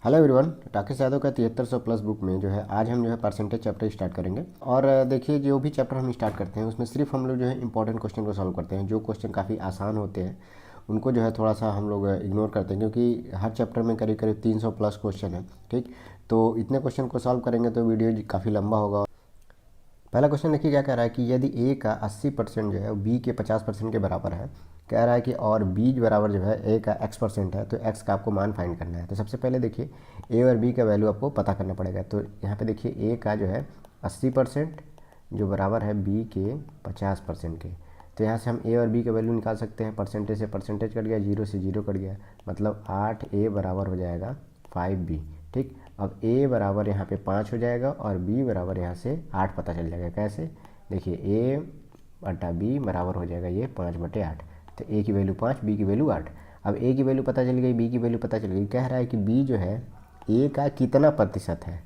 Hello everyone, Rakesh Yadav का 7300 plus book में जो है आज हम जो है परसेंटेज चैप्टर स्टार्ट करेंगे। और देखिए, जो भी चैप्टर हम स्टार्ट करते हैं उसमें सिर्फ हम लोग जो है इंपॉर्टेंट क्वेश्चन को सॉल्व करते हैं। जो क्वेश्चन काफ़ी आसान होते हैं उनको जो है थोड़ा सा हम लोग इग्नोर करते हैं, क्योंकि हर चैप्टर में करीब करीब 300 प्लस क्वेश्चन है। ठीक, तो इतने क्वेश्चन को सॉल्व करेंगे तो वीडियो काफ़ी लंबा होगा। पहला क्वेश्चन देखिए क्या कह रहा है कि यदि ए का 80% जो है बी के 50% के बराबर है। कह रहा है कि और बी बराबर जो है ए का x% है, तो x का आपको मान फाइंड करना है। तो सबसे पहले देखिए ए और बी का वैल्यू आपको पता करना पड़ेगा। तो यहाँ पे देखिए ए का जो है 80% जो बराबर है बी के 50% के। तो यहाँ से हम ए और बी का वैल्यू निकाल सकते हैं। परसेंटेज से परसेंटेज कट गया, जीरो से जीरो कट गया, मतलब 8a बराबर हो जाएगा 5b। ठीक, अब a बराबर यहाँ पे 5 हो जाएगा और b बराबर यहाँ से 8 पता चल जाएगा। कैसे, देखिए a बटा b बराबर हो जाएगा ये 5/8। तो a की वैल्यू 5, b की वैल्यू 8। अब a की वैल्यू पता चल गई, b की वैल्यू पता चल गई। कह रहा है कि b जो है a का कितना प्रतिशत है।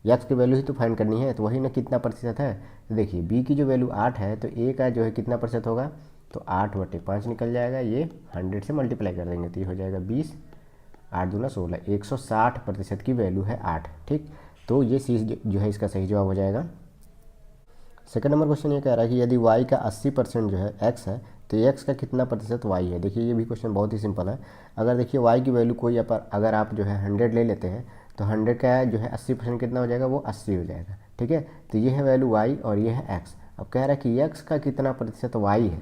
एक्स की वैल्यू ही तो फाइंड करनी है, तो वही ना कितना प्रतिशत है। तो देखिए बी की जो वैल्यू 8 है तो ए का जो है कितना प्रतिशत होगा, तो 8/5 निकल जाएगा। ये 100 से मल्टीप्लाई कर देंगे तो ये हो जाएगा 20, 8 दूना 16, 160% की वैल्यू है 8। ठीक, तो ये चीज़ जो है इसका सही जवाब हो जाएगा। सेकंड नंबर क्वेश्चन ये कह रहा है कि यदि y का 80% जो है x है तो x का कितना प्रतिशत y है। देखिए ये भी क्वेश्चन बहुत ही सिंपल है। अगर देखिए y की वैल्यू कोई अगर आप जो है 100 ले लेते हैं तो 100 का जो है 80% कितना हो जाएगा, वो 80 हो जाएगा। ठीक है, तो ये है वैल्यू y और ये है x। अब कह रहा है कि x का कितना प्रतिशत y है।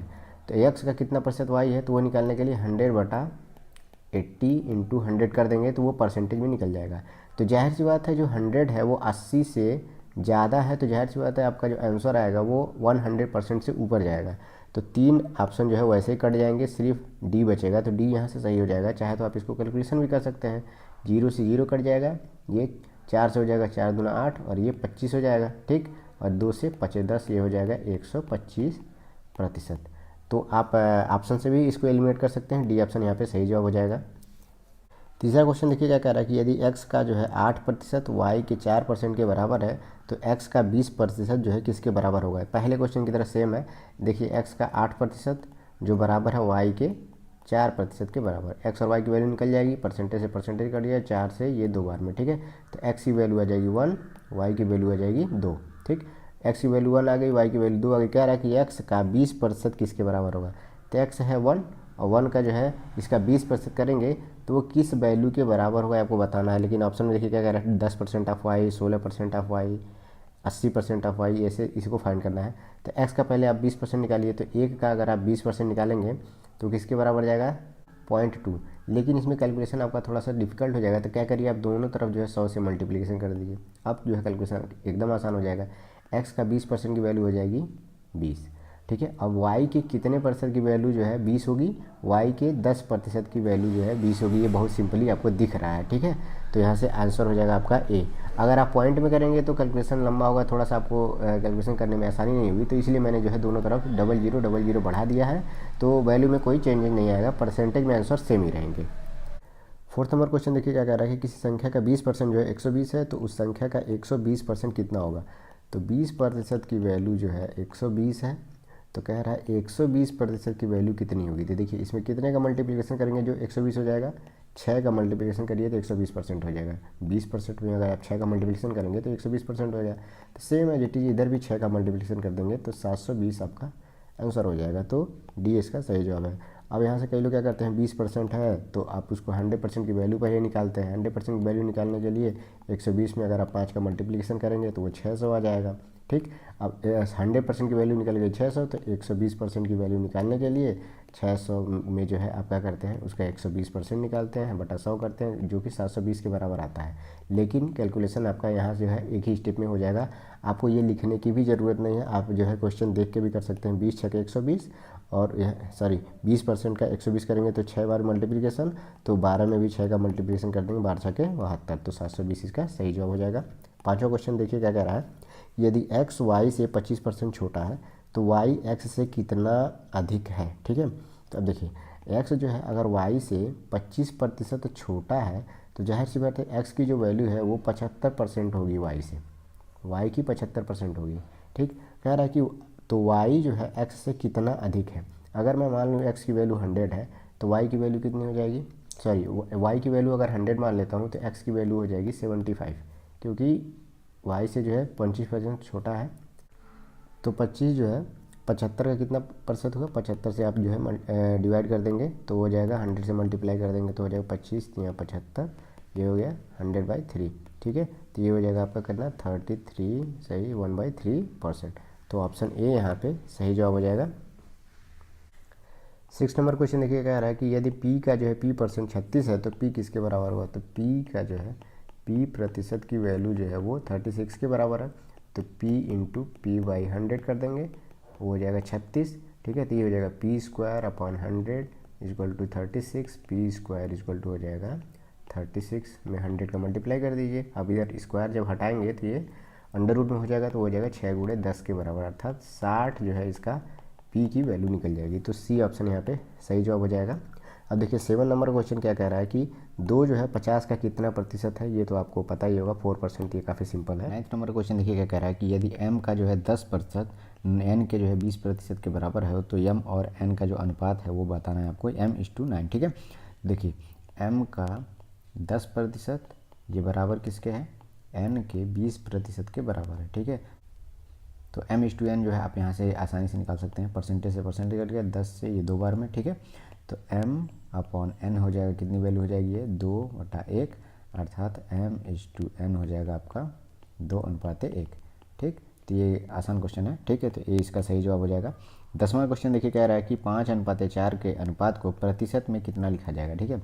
तो x का कितना प्रतिशत y है, तो वो निकालने के लिए 100/80 इंटू 100 कर देंगे तो वो परसेंटेज में निकल जाएगा। तो जाहिर सी बात है जो 100 है वो 80 से ज़्यादा है, तो जाहिर सी बात है आपका जो आंसर आएगा वो 100% से ऊपर जाएगा। तो 3 ऑप्शन जो है वैसे ही कट जाएंगे, सिर्फ डी बचेगा। तो डी यहाँ से सही हो जाएगा। चाहे तो आप इसको कैलकुलेशन भी कर सकते हैं, 0 से 0 कट जाएगा, ये 4 से हो जाएगा, 4 दूना 8 और ये 25 हो जाएगा। ठीक, और 2 से 5 10, ये हो जाएगा 125%। तो आप ऑप्शन से भी इसको एलिमिनेट कर सकते हैं, डी ऑप्शन यहाँ पे सही जवाब हो जाएगा। तीसरा क्वेश्चन देखिए क्या कह रहा है कि यदि x का जो है 8% y के 4% के बराबर है तो x का 20% जो है किसके बराबर होगा। पहले क्वेश्चन की तरह सेम है। देखिए x का 8% जो बराबर है y के 4% के बराबर। x और y की वैल्यू निकल जाएगी, परसेंटेज से परसेंटेज कट गया, 4 से ये 2 बार में। ठीक है, तो x की वैल्यू आ जाएगी 1, y की वैल्यू आ जाएगी 2। ठीक, x की वैल्यू 1 आ गई, y की वैल्यू 2 आ गई। कह रहा है कि x का 20% किसके बराबर होगा। तो x है 1 और 1 का जो है इसका 20% करेंगे तो वो किस वैल्यू के बराबर होगा आपको बताना है। लेकिन ऑप्शन में देखिए क्या कह रहा है, 10% of Y, 16% of Y, 80% of Y, ऐसे इसी को फाइंड करना है। तो एक्स का पहले आप 20% निकालिए, तो एक का अगर आप 20% निकालेंगे तो किसके बराबर जाएगा, 0.2। लेकिन इसमें कैलकुलेशन आपका थोड़ा सा डिफिकल्ट हो जाएगा। तो क्या करिए, आप दोनों तरफ जो है 100 से मल्टीप्लिकेशन कर दीजिए। अब जो है कैलकुलेशन एकदम आसान हो जाएगा। एक्स का 20% की वैल्यू हो जाएगी 20। ठीक है, अब y के कितने प्रतिशत की वैल्यू जो है 20 होगी, y के 10% की वैल्यू जो है 20 होगी। ये बहुत सिंपली आपको दिख रहा है। ठीक है, तो यहाँ से आंसर हो जाएगा आपका ए। अगर आप पॉइंट में करेंगे तो कैलकुलेशन लंबा होगा, थोड़ा सा आपको कैलकुलेशन करने में आसानी नहीं होगी। तो इसलिए मैंने जो है दोनों तरफ 0000 बढ़ा दिया है, तो वैल्यू में कोई चेंजेस नहीं आएगा, परसेंटेज में आंसर सेम ही रहेंगे। फोर्थ नंबर क्वेश्चन देखिए क्या कह रहा है कि किसी संख्या का 20% जो है 120 है तो उस संख्या का 120% कितना होगा। तो 20% की वैल्यू जो है 120 है, तो कह रहा है 120% की वैल्यू कितनी होगी। तो देखिए इसमें कितने का मल्टीप्लिकेशन करेंगे जो 120 हो जाएगा, 6 का मल्टीप्लिकेशन करिए तो 120% हो जाएगा। 20% में अगर आप 6 का मल्टीप्लिकेशन करेंगे तो 120% हो जाएगा। तो सेम है जिट इधर भी 6 का मल्टीप्लिकेशन कर देंगे तो 720 आपका आंसर हो जाएगा। तो डी इसका सही जवाब है। अब यहाँ से कई लोग क्या करते हैं, 20% है तो आप उसको 100% की वैल्यू पर ही निकालते हैं। 100% की वैल्यू निकालने के लिए 120 में अगर आप 5 का मल्टीप्लिकेशन करेंगे तो वो 600 आ जाएगा। ठीक, अब 100% की वैल्यू निकल गई 600, तो 120% की वैल्यू निकालने के लिए 600 में जो है आप क्या करते हैं, उसका 120% निकालते हैं बटा 100 करते हैं, जो कि 720 के बराबर आता है। लेकिन कैलकुलेशन आपका यहाँ जो है एक ही स्टेप में हो जाएगा। आपको ये लिखने की भी ज़रूरत नहीं है, आप जो है क्वेश्चन देख के भी कर सकते हैं। 20 छके 120 और 20% का 120 करेंगे तो 6 बार मल्टीप्लिकेशन, तो 12 में भी 6 का मल्टीप्लिकेशन कर देंगे, 12 छके 72, तो 720 इसका सही जवाब हो जाएगा। पाँचवा क्वेश्चन देखिए क्या कह रहा है, यदि x y से 25% छोटा है तो y x से कितना अधिक है। ठीक है, तो अब देखिए x जो है अगर y से 25% छोटा है तो जाहिर सी बात है x की जो वैल्यू है वो 75% होगी y से, y की 75% होगी। ठीक, कह रहा है कि तो y जो है x से कितना अधिक है। अगर मैं मान लूँ x की वैल्यू 100 है तो y की वैल्यू कितनी हो जाएगी, सॉरी y की वैल्यू अगर 100 मान लेता हूँ तो x की वैल्यू हो जाएगी 75, क्योंकि y से जो है 25% छोटा है। तो 25 जो है 75 का कितना प्रतिशत होगा, 75 से आप जो है डिवाइड कर देंगे तो हो जाएगा, 100 से मल्टीप्लाई कर देंगे तो हो जाएगा 25 या 75, ये हो गया 100/3। ठीक है, तो ये हो जाएगा आपका करना 33 सही 1/3%। तो ऑप्शन ए यहाँ पे सही जवाब हो जाएगा। 6 नंबर क्वेश्चन देखिए क्या रहा है कि यदि p का जो है p% 36 है तो p किसके बराबर हुआ। तो p का जो है p प्रतिशत की वैल्यू जो है वो 36 के बराबर है, तो p इंटू p/100 कर देंगे, वो हो जाएगा 36। ठीक है, तो ये हो जाएगा p² 100 = 36, p² हो जाएगा 36 में 100 का मल्टीप्लाई कर दीजिए। अब इधर स्क्वायर जब हटाएंगे तो ये अंडर रूट में हो जाएगा, तो हो जाएगा 6 × 10 के बराबर, अर्थात 60 जो है इसका p की वैल्यू निकल जाएगी। तो सी ऑप्शन यहाँ पे सही जवाब हो जाएगा। अब देखिए 7 नंबर क्वेश्चन क्या कह रहा है कि 2 जो है 50 का कितना प्रतिशत है, ये तो आपको पता ही होगा 4%, ये काफ़ी सिंपल है। 9 नंबर क्वेश्चन देखिए क्या कह रहा है कि यदि m का जो है 10% n के जो है 20% के बराबर है तो m और n का जो अनुपात है वो बताना है आपको, m:9। ठीक है, देखिए m का 10% ये बराबर किसके है, n के 20% के बराबर है। ठीक है, तो m:n जो है आप यहाँ से आसानी से निकाल सकते हैं, परसेंटेज से परसेंटेज कट गया, 10 से ये 2 बार में। ठीक है, तो m/n हो जाएगा, कितनी वैल्यू हो जाएगी, ये 2/1, अर्थात m:n हो जाएगा आपका 2:1। ठीक, तो ये आसान क्वेश्चन है। ठीक है, तो ये इसका सही जवाब हो जाएगा। 10वां क्वेश्चन देखिए कह रहा है कि 5:4 के अनुपात को प्रतिशत में कितना लिखा जाएगा। ठीक है,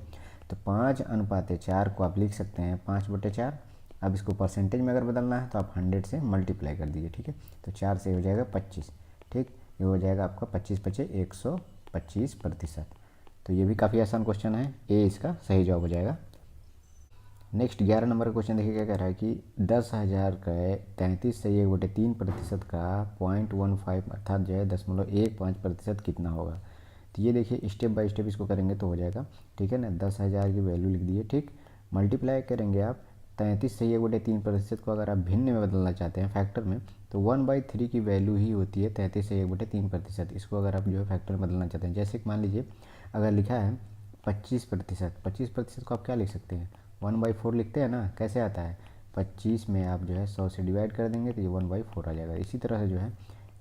तो 5:4 को आप लिख सकते हैं 5/4। अब इसको परसेंटेज में अगर बदलना है तो आप 100 से मल्टीप्लाई कर दीजिए। ठीक है, तो 4 से हो जाएगा 25। ठीक, ये हो जाएगा आपका 25×5 125%। तो ये भी काफ़ी आसान क्वेश्चन है, ए इसका सही जवाब हो जाएगा। नेक्स्ट 11 नंबर का क्वेश्चन देखिए क्या कह रहा है कि 10,000 का 33 से 1/3% का 0.15 अर्थात जो है 0.15% कितना होगा। तो ये देखिए स्टेप बाय स्टेप इसको करेंगे तो हो जाएगा। ठीक है ना, 10,000 की वैल्यू लिख दीजिए। ठीक, मल्टीप्लाई करेंगे आप 33 से 1/3% को अगर आप भिन्न में बदलना चाहते हैं फैक्टर में, तो 1/3 की वैल्यू ही होती है 33 से 1/3%। इसको अगर आप जो है फैक्टर में बदलना चाहते हैं, जैसे कि मान लीजिए अगर लिखा है 25%, 25% को आप क्या लिख सकते हैं, 1/4 लिखते हैं ना। कैसे आता है, 25 में आप जो है 100 से डिवाइड कर देंगे तो ये 1/4 आ जाएगा। इसी तरह से जो है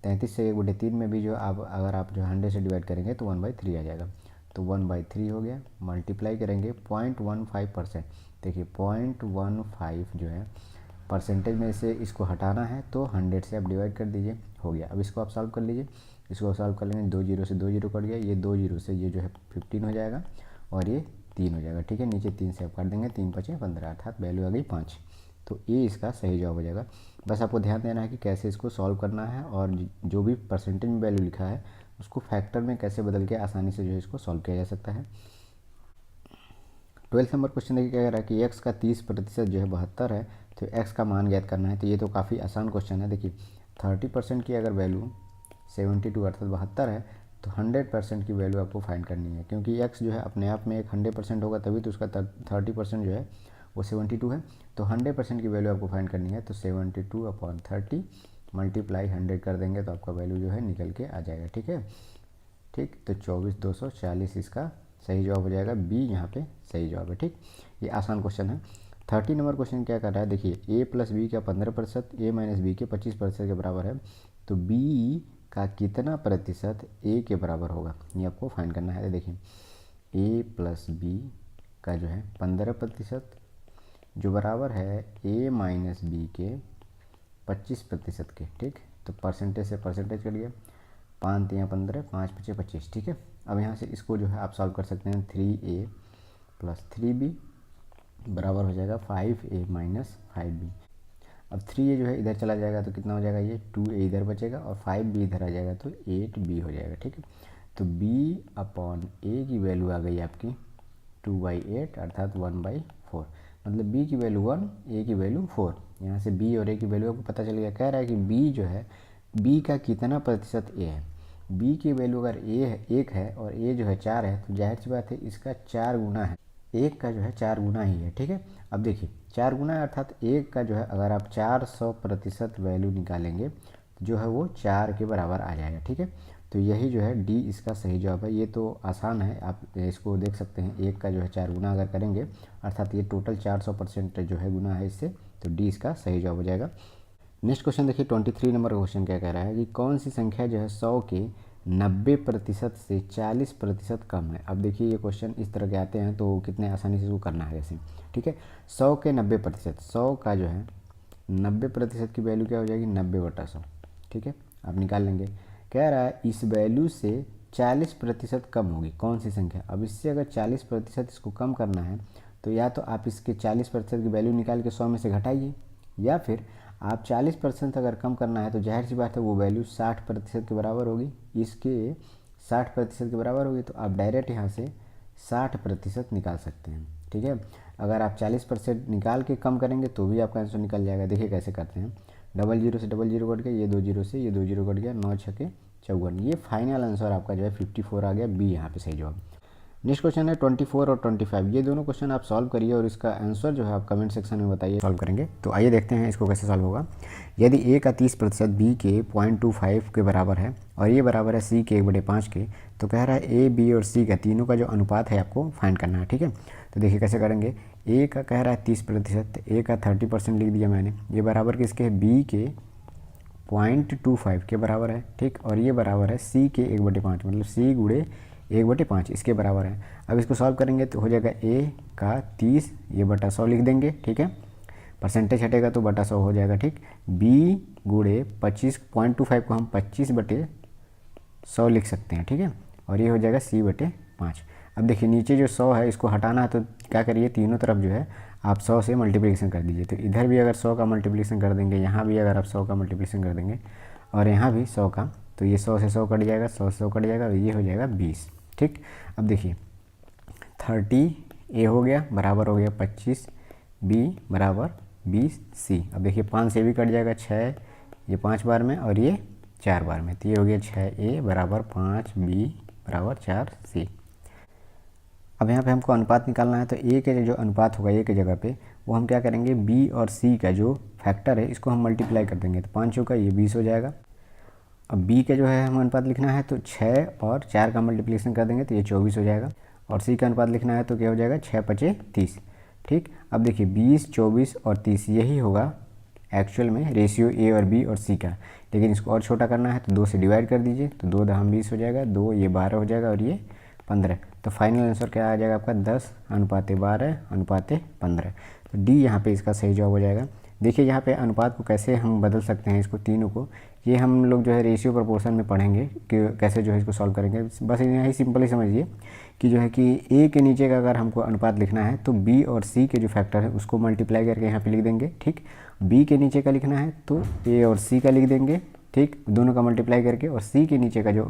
33 से 1/3 में भी जो आप अगर आप जो 100 से डिवाइड करेंगे तो 1/3 आ जाएगा। तो 1/3 हो गया, मल्टीप्लाई करेंगे 0.15%। देखिए 0.15 जो है परसेंटेज में से इसको हटाना है तो 100 से आप डिवाइड कर दीजिए, हो गया। अब इसको आप सॉल्व कर लीजिए, इसको सॉल्व कर लेंगे, 2 0 से 2 0 कट गया, ये 2 0 से ये जो है 15 हो जाएगा और ये 3 हो जाएगा। ठीक है, नीचे 3 से आप काट देंगे, 3×5 = 15, अर्थात वैल्यू आ गई 5। तो ये इसका सही जवाब हो जाएगा। बस आपको ध्यान देना है कि कैसे इसको सॉल्व करना है और जो भी परसेंटेज में वैल्यू लिखा है उसको फैक्टर में कैसे बदल के आसानी से जो है इसको सॉल्व किया जा सकता है। 12 नंबर क्वेश्चन देखिए क्या कह रहा है कि x का 30% जो है 72 है, तो x का मान ज्ञात करना है। तो ये तो काफ़ी आसान क्वेश्चन है। देखिए 30% की अगर वैल्यू 72 अर्थात 72 है तो 100% की वैल्यू आपको फाइंड करनी है, क्योंकि x जो है अपने आप में एक 100% होगा तभी तो उसका 30% जो है वो 72 है। तो 100% की वैल्यू आपको फाइंड करनी है, तो 72/30 मल्टीप्लाई 100 कर देंगे तो आपका वैल्यू जो है निकल के आ जाएगा। ठीक है, ठीक, तो 24,240 इसका सही जवाब हो जाएगा, बी यहाँ पे सही जवाब है। ठीक, ये आसान क्वेश्चन है। 30 नंबर क्वेश्चन क्या कर रहा है, देखिए a + b का 15%, a - b के 25% के बराबर है, तो b का कितना प्रतिशत a के बराबर होगा, ये आपको फाइंड करना है। देखिए a + b का जो है 15% जो बराबर है a - b के 25% के। ठीक, तो परसेंटेज से परसेंटेज करिए, 5 × 15, 5×5 = 25। ठीक है, अब यहाँ से इसको जो है आप सॉल्व कर सकते हैं, 3a + 3b बराबर हो जाएगा 5a - 5b। अब 3a जो है इधर चला जाएगा तो कितना हो जाएगा, ये 2a इधर बचेगा और 5b इधर आ जाएगा तो 8b हो जाएगा। ठीक है, तो b/a की वैल्यू आ गई आपकी 2/8 अर्थात 1/4, मतलब b की वैल्यू 1, a की वैल्यू 4। यहाँ से b और a की वैल्यू आपको पता चल गया। कह रहा है कि b जो है b का कितना प्रतिशत a है। b की वैल्यू अगर a है 1 है और a जो है 4 है, तो जाहिर सी बात है इसका 4 गुना है, 1 का जो है 4 गुना ही है। ठीक है, अब देखिए 4 गुना है अर्थात 1 का जो है अगर आप 400% वैल्यू निकालेंगे तो जो है वो 4 के बराबर आ जाएगा। ठीक है, तो यही जो है डी इसका सही जवाब है। ये तो आसान है, आप इसको देख सकते हैं, 1 का जो है 4 गुना अगर करेंगे अर्थात ये टोटल 400% जो है गुना है इससे, तो डी इसका सही जवाब हो जाएगा। नेक्स्ट क्वेश्चन देखिए 23 नंबर का क्वेश्चन क्या कह रहा है कि कौन सी संख्या जो है 100 के 90% से 40% कम है। अब देखिए ये क्वेश्चन इस तरह के आते हैं तो कितने आसानी से इसको करना है जैसे, ठीक है। 100 के 90%, 100 का जो है 90% की वैल्यू क्या हो जाएगी, 90/100, ठीक है, आप निकाल लेंगे। कह रहा है इस वैल्यू से 40% कम होगी कौन सी संख्या। अब इससे अगर 40% इसको कम करना है तो या तो आप इसके 40% की वैल्यू निकाल के 100 में से घटाइए, या फिर आप 40% अगर कम करना है तो जाहिर सी बात है वो वैल्यू 60% के बराबर होगी, इसके 60% के बराबर होगी, तो आप डायरेक्ट यहाँ से 60% निकाल सकते हैं, ठीक है। अगर आप 40% निकाल के कम करेंगे तो भी आपका आंसर निकल जाएगा। देखिए कैसे करते हैं, 00 से 00 कट गया, ये 2 0 से ये 2 0 कट गया, 9 छके 54, ये फाइनल आंसर आपका जो है 54 आ गया, बी यहाँ पे सही जवाब। नेक्स्ट क्वेश्चन है 24 और 25, ये दोनों क्वेश्चन आप सॉल्व करिए और इसका आंसर जो है आप कमेंट सेक्शन में बताइए, सॉल्व करेंगे। तो आइए देखते हैं इसको कैसे सॉल्व होगा। यदि ए का 30% बी के 0.25 के बराबर है और ये बराबर है सी के 1/5 के, तो कह रहा है ए बी और सी का तीनों का जो अनुपात है आपको फाइंड करना है, ठीक है। तो देखिए कैसे करेंगे, ए का कह रहा है 30%, ए का 30% लिख दिया मैंने, ये बराबर किसके है, बी के 0.25 के बराबर है, ठीक, और ये बराबर है सी के 1/5, मतलब सी गुणे 1/5 इसके बराबर है। अब इसको सॉल्व करेंगे तो हो जाएगा ए का 30, ये बटा 100 लिख देंगे, ठीक है, परसेंटेज हटेगा तो बटा 100 हो जाएगा, ठीक। बी गुणे 25.25 को हम 25/100 लिख सकते हैं, ठीक है, और ये हो जाएगा c/5। अब देखिए नीचे जो 100 है इसको हटाना है तो क्या करिए, तीनों तरफ जो है आप 100 से मल्टीप्लिकेशन कर दीजिए। तो इधर भी अगर 100 का मल्टीप्लिकेशन कर देंगे, यहाँ भी अगर आप 100 का मल्टीप्लिकेशन कर देंगे और यहाँ भी 100 का, तो ये 100 से 100 कट जाएगा, 100 से 100 कट जाएगा और ये हो जाएगा 20, ठीक। अब देखिए 30 ए हो गया बराबर हो गया 25, बी बराबर 20 सी। अब देखिए 5 से भी कट जाएगा, 6 ये 5 बार में और ये 4 बार में, तो ये हो गया 6 ए बराबर 5 बी बराबर 4 सी। अब यहाँ पे हमको अनुपात निकालना है, तो ए के जो अनुपात होगा ए के जगह पे वो हम क्या करेंगे, बी और सी का जो फैक्टर है इसको हम मल्टीप्लाई कर देंगे, तो 5 का ये 20 हो जाएगा। अब बी का जो है हम अनुपात लिखना है तो 6 और 4 का मल्टीप्लिकेशन कर देंगे तो ये 24 हो जाएगा, और सी का अनुपात लिखना है तो क्या हो जाएगा, 6×5 = 30, ठीक। अब देखिए 20, 24 और 30 यही होगा एक्चुअल में रेशियो ए और बी और सी का, लेकिन इसको और छोटा करना है तो 2 से डिवाइड कर दीजिए, तो 2 × 20 हो जाएगा, 2 ये 12 हो जाएगा और ये 15। तो फाइनल आंसर क्या आ जाएगा आपका 10:12:15। तो डी यहाँ पे इसका सही जवाब हो जाएगा। देखिए यहाँ पे अनुपात को कैसे हम बदल सकते हैं, इसको तीनों को, ये हम लोग जो है रेशियो प्रोपोर्शन में पढ़ेंगे कि कैसे जो है इसको सॉल्व करेंगे। बस यही सिंपल ही समझिए कि जो है कि ए के नीचे का अगर हमको अनुपात लिखना है तो बी और सी के जो फैक्टर है उसको मल्टीप्लाई करके यहाँ पे लिख देंगे, ठीक। बी के नीचे का लिखना है तो ए और सी का लिख देंगे, ठीक, दोनों का मल्टीप्लाई करके, और सी के नीचे का जो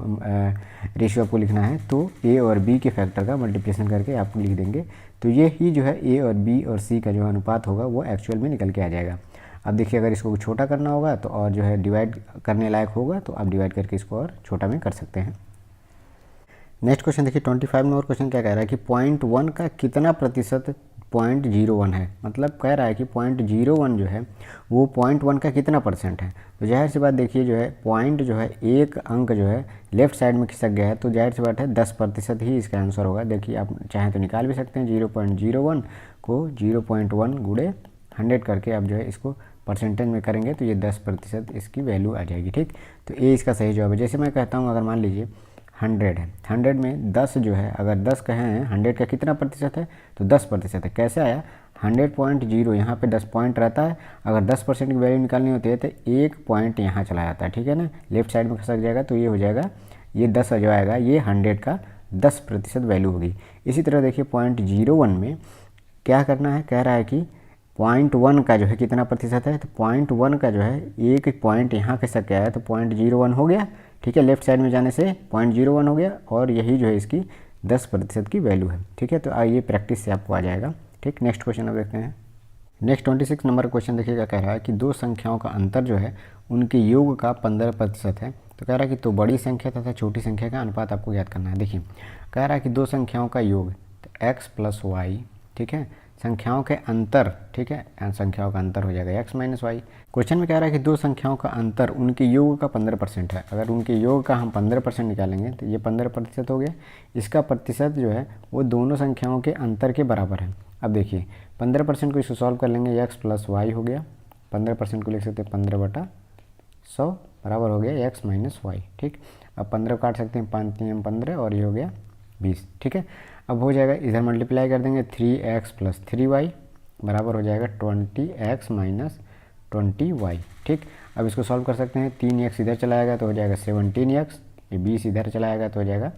रेशियो आपको लिखना है तो ए और बी के फैक्टर का मल्टीप्लिकेशन करके आप लिख देंगे। तो ये ही जो है ए और बी और सी का जो अनुपात होगा वो एक्चुअल में निकल के आ जाएगा। अब देखिए अगर इसको छोटा करना होगा तो और जो है डिवाइड करने लायक होगा तो आप डिवाइड करके इसको और छोटा में कर सकते हैं। नेक्स्ट क्वेश्चन देखिए 25 नंबर क्वेश्चन क्या कह रहा है कि 0.1 का कितना प्रतिशत 0.01 है, मतलब कह रहा है कि 0.01 जो है वो 0.1 का कितना परसेंट है। तो जाहिर सी बात देखिए जो है पॉइंट जो है एक अंक जो है लेफ्ट साइड में खिसक गया है, तो जाहिर सी बात है 10% ही इसका आंसर होगा। देखिए आप चाहें तो निकाल भी सकते हैं, 0.01 को 0.1 गुणे 100 करके आप जो है इसको परसेंटेज में करेंगे तो ये 10% इसकी वैल्यू आ जाएगी, ठीक। तो ए इसका सही जवाब है। जैसे मैं कहता हूँ अगर मान लीजिए 100 है, 100 में 10 जो है, अगर 10 कहें 100 का कितना प्रतिशत है तो 10% है। कैसे आया, 100.0 यहाँ पे 10 पॉइंट रहता है, अगर 10% की वैल्यू निकालनी होती है तो 1 पॉइंट यहाँ चला जाता है, ठीक है ना, लेफ्ट साइड में खसक जाएगा, तो ये हो जाएगा, ये 10 जो आएगा ये 100 का 10% वैल्यू होगी। इसी तरह देखिए 0.01 में क्या करना है, कह रहा है कि 0.1 का जो है कितना प्रतिशत है, तो 0.1 का जो है एक पॉइंट यहाँ खिसक गया है तो 0.01 हो गया, ठीक है, लेफ्ट साइड में जाने से 0.01 हो गया, और यही जो है इसकी 10% की वैल्यू है, ठीक है। तो आइए प्रैक्टिस से आपको आ जाएगा, ठीक। नेक्स्ट क्वेश्चन अब देखते हैं। नेक्स्ट 26 नंबर क्वेश्चन देखिएगा, कह रहा है कि दो संख्याओं का अंतर जो है उनके योग का 15% है। तो कह रहा है कि तो बड़ी संख्या तथा छोटी संख्या का अनुपात आपको याद करना है। देखिए कह रहा है कि दो संख्याओं का योग तो x + y, ठीक है, संख्याओं के अंतर, ठीक है, संख्याओं का अंतर हो जाएगा x माइनस वाई। क्वेश्चन में कह रहा है कि दो संख्याओं का अंतर उनके योग का 15% है। अगर उनके योग का हम 15% निकालेंगे तो ये 15% हो गया। इसका प्रतिशत जो है वो दोनों संख्याओं के अंतर के बराबर है। अब देखिए 15% को इसको सॉल्व कर लेंगे, x प्लस वाई हो गया। 15% को लिख सकते हैं 15/100 बराबर हो गया x माइनस वाई। ठीक, अब 15 काट सकते हैं, 5 3 15 और ये हो गया 20। ठीक है, अब हो जाएगा, इधर मल्टीप्लाई कर देंगे 3x प्लस 3y बराबर हो जाएगा 20x माइनस 20y। ठीक, अब इसको सॉल्व कर सकते हैं, 3x इधर चलाएगा तो हो जाएगा 17x, ये 20 इधर चलाएगा तो हो जाएगा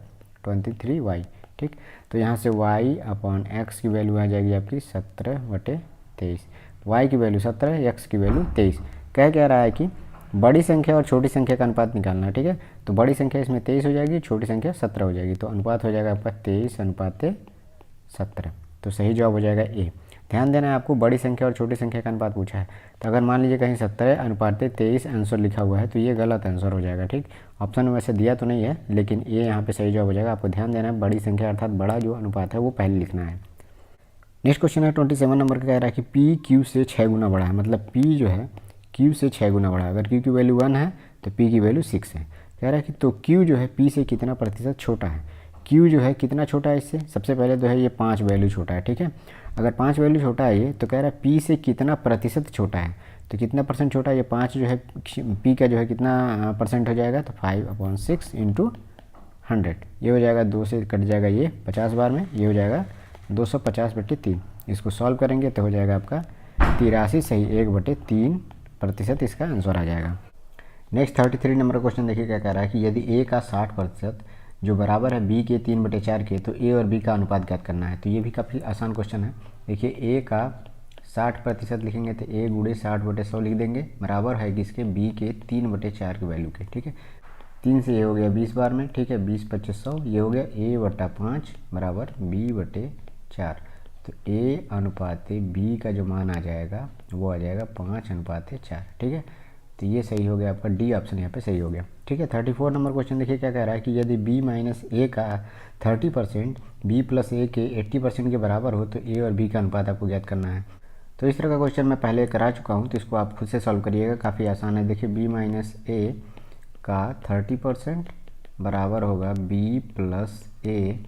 23y। ठीक, तो यहाँ से y अपॉन x की वैल्यू आ जाएगी आपकी 17/23। y की वैल्यू 17, x की वैल्यू 23। कह रहा है कि बड़ी संख्या और छोटी संख्या का अनुपात निकालना है। ठीक है, तो बड़ी संख्या इसमें 23 हो जाएगी, छोटी संख्या 17 हो जाएगी, तो अनुपात हो जाएगा आपका 23:17। तो सही जवाब हो जाएगा ए। ध्यान देना है आपको, बड़ी संख्या और छोटी संख्या का अनुपात पूछा है, तो अगर मान लीजिए कहीं 17:23 आंसर लिखा हुआ है तो ये गलत आंसर हो जाएगा। ठीक, ऑप्शन में वैसे दिया तो नहीं है, लेकिन ये यहाँ पे सही जवाब हो जाएगा। आपको ध्यान देना है, बड़ी संख्या अर्थात बड़ा जो अनुपात है वो पहले लिखना है। नेक्स्ट क्वेश्चन है 27 नंबर का, कह रहा है कि पी क्यू से 6 गुना बड़ा है। मतलब पी जो है क्यू से 6 गुना बड़ा है। अगर क्यू की वैल्यू 1 है तो पी की वैल्यू 6 है। कह रहा है कि तो क्यू जो है पी से कितना प्रतिशत छोटा है। क्यू जो है कितना छोटा है इससे, सबसे पहले तो है ये 5 वैल्यू छोटा है। ठीक है, अगर 5 वैल्यू छोटा है ये, तो कह रहा है पी से कितना प्रतिशत छोटा है। तो कितना परसेंट छोटा है, ये 5 जो है पी का जो है कितना परसेंट हो जाएगा, तो 5/6 इंटू 100, ये हो जाएगा 2 से कट जाएगा ये 50 बार में, ये हो जाएगा 250/3। इसको सॉल्व करेंगे तो हो जाएगा आपका 83 सही 1/3% इसका आंसर आ जाएगा। नेक्स्ट 33 नंबर क्वेश्चन देखिए क्या कह रहा है कि यदि ए का 60% जो बराबर है बी के 3/4 के, तो ए और बी का अनुपात ज्ञात करना है। तो ये भी काफ़ी आसान क्वेश्चन है। देखिए ए का 60% लिखेंगे तो ए गुणे 60/100 लिख देंगे, बराबर है किसके, बी के 3/4 के वैल्यू के। ठीक है, 3 से ये हो गया 20 बार में। ठीक है, 20/2500, ये हो गया a/5 बराबर b/4। तो a अनुपात b का जो मान आ जाएगा वो आ जाएगा 5/4। ठीक है, तो ये सही हो गया आपका, डी ऑप्शन यहाँ पे सही हो गया। ठीक है, 34 नंबर क्वेश्चन देखिए क्या कह रहा है कि यदि b माइनस ए का 30% b प्लस ए के 80% के बराबर हो तो a और b का अनुपात आपको ज्ञात करना है। तो इस तरह का क्वेश्चन मैं पहले करा चुका हूँ, तो इसको आप खुद से सॉल्व करिएगा, काफ़ी आसान है। देखिए b माइनस ए का 30% बराबर होगा b प्लस ए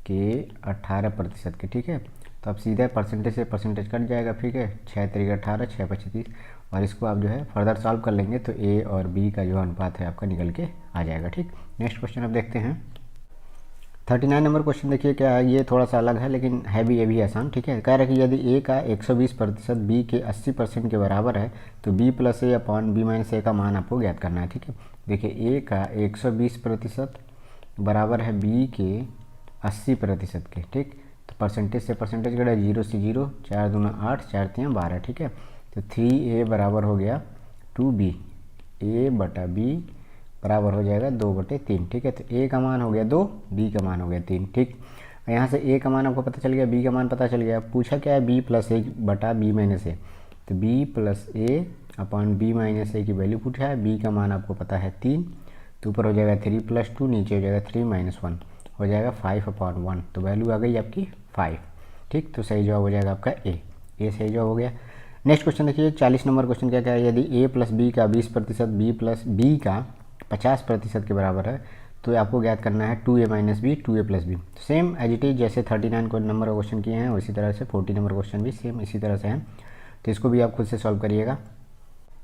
के 18% के। ठीक है, तो अब सीधा परसेंटेज से परसेंटेज कट जाएगा। ठीक है, 6 3 18, 6 5 30, और इसको आप जो है फर्दर सॉल्व कर लेंगे तो ए और बी का जो अनुपात है आपका निकल के आ जाएगा। ठीक, नेक्स्ट क्वेश्चन अब देखते हैं 39 नंबर क्वेश्चन देखिए क्या है, ये थोड़ा सा अलग है लेकिन है भी ये भी आसान। ठीक है, कह रहा है कि यदि ए का 120% बी के 80% के बराबर है तो बी प्लस ए अपॉन बी माइनस ए का मान आपको ज्ञात करना है। ठीक है, देखिए ए का 120% बराबर है बी के 80% के। ठीक, तो परसेंटेज से परसेंटेज कटा, 0 से 0, 4 दूना 8, 4 3 12। ठीक है, तो 3a बराबर हो गया 2b, a/b बराबर हो जाएगा 2/3। ठीक है, तो a का मान हो गया 2, b का मान हो गया 3। ठीक, यहाँ से a का मान आपको पता चल गया, b का मान पता चल गया। पूछा क्या है, b प्लस ए बटा b माइनस ए, तो b प्लस ए अपॉन b माइनस ए की वैल्यू पूछा है। b का मान आपको पता है 3, तो ऊपर हो जाएगा 3 + 2, नीचे हो जाएगा 3 - 1, हो जाएगा 5/1, तो वैल्यू आ गई आपकी 5। ठीक, तो सही जवाब हो जाएगा आपका ए सही जवाब हो गया। नेक्स्ट क्वेश्चन देखिए 40 नंबर क्वेश्चन क्या है, यदि a प्लस बी का 20%, b प्लस बी का 50% के बराबर है तो आपको ज्ञात करना है 2a minus B 2a plus B. Same as it is जैसे 39 को नंबर का क्वेश्चन किए हैं उसी तरह से 40 नंबर क्वेश्चन भी सेम इसी तरह से है, तो इसको भी आप खुद से सॉल्व करिएगा।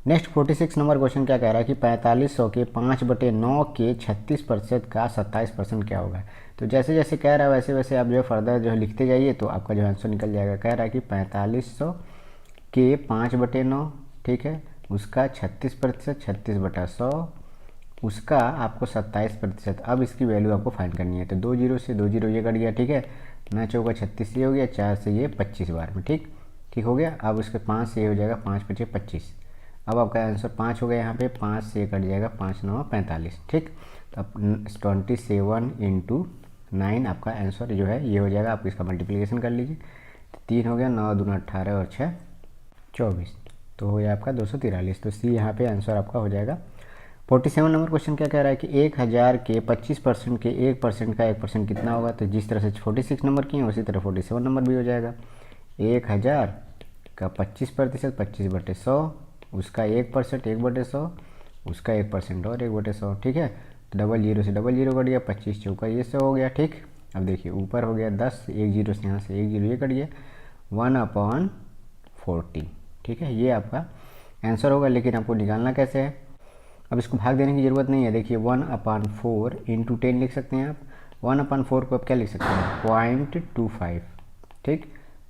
नेक्स्ट 46 नंबर क्वेश्चन क्या कह रहा है कि 4500 के 5/9 के 36% का 27% क्या होगा। तो जैसे जैसे कह रहा है वैसे वैसे आप जो है फर्दर जो है लिखते जाइए तो आपका जो आंसर निकल जाएगा। कह रहा है कि 4500 के 5/9, ठीक है, उसका 36%, 36/100, उसका आपको 27%। अब इसकी वैल्यू आपको फाइंड करनी है। तो 2 0 से 2 0 ये कट गया। ठीक है, 9 चौका 36 ये हो गया, 4 से ये 25 बार में। ठीक हो गया। अब उसके 5 से ये हो जाएगा 5 × 5 = 25। अब आपका आंसर 5 हो गया यहाँ पे, 5 से कट जाएगा, 5 9 45। ठीक, तो अब 27 × 9 आपका आंसर जो है ये हो जाएगा। आप इसका मल्टीप्लिकेशन कर लीजिए, तो 3 हो गया, 9 दूना 18 और 6 24, तो हो गया आपका 243। तो सी यहाँ पे आंसर आपका हो जाएगा। 47 नंबर क्वेश्चन क्या कह रहा है कि 1000 के 25% के 1% का 1% कितना होगा। तो जिस तरह से 46 नंबर किए उसी तरह 47 नंबर भी हो जाएगा। 1000 का 25%, 25/100, उसका 1%, 1/100, उसका 1% और 1/100, ठीक है। तो 00 से 00 कट गया, 25 चौका ये 100 हो गया, ठीक। अब देखिए ऊपर हो गया 10, 10 से यहाँ से 10 ये कट गया, 1/40, ठीक है। ये आपका आंसर होगा, लेकिन आपको निकालना कैसे है। अब इसको भाग देने की ज़रूरत नहीं है। देखिए 1/4 इंटू 10 लिख सकते हैं आप। 1/4 को आप क्या लिख सकते हैं, 0.25, ठीक,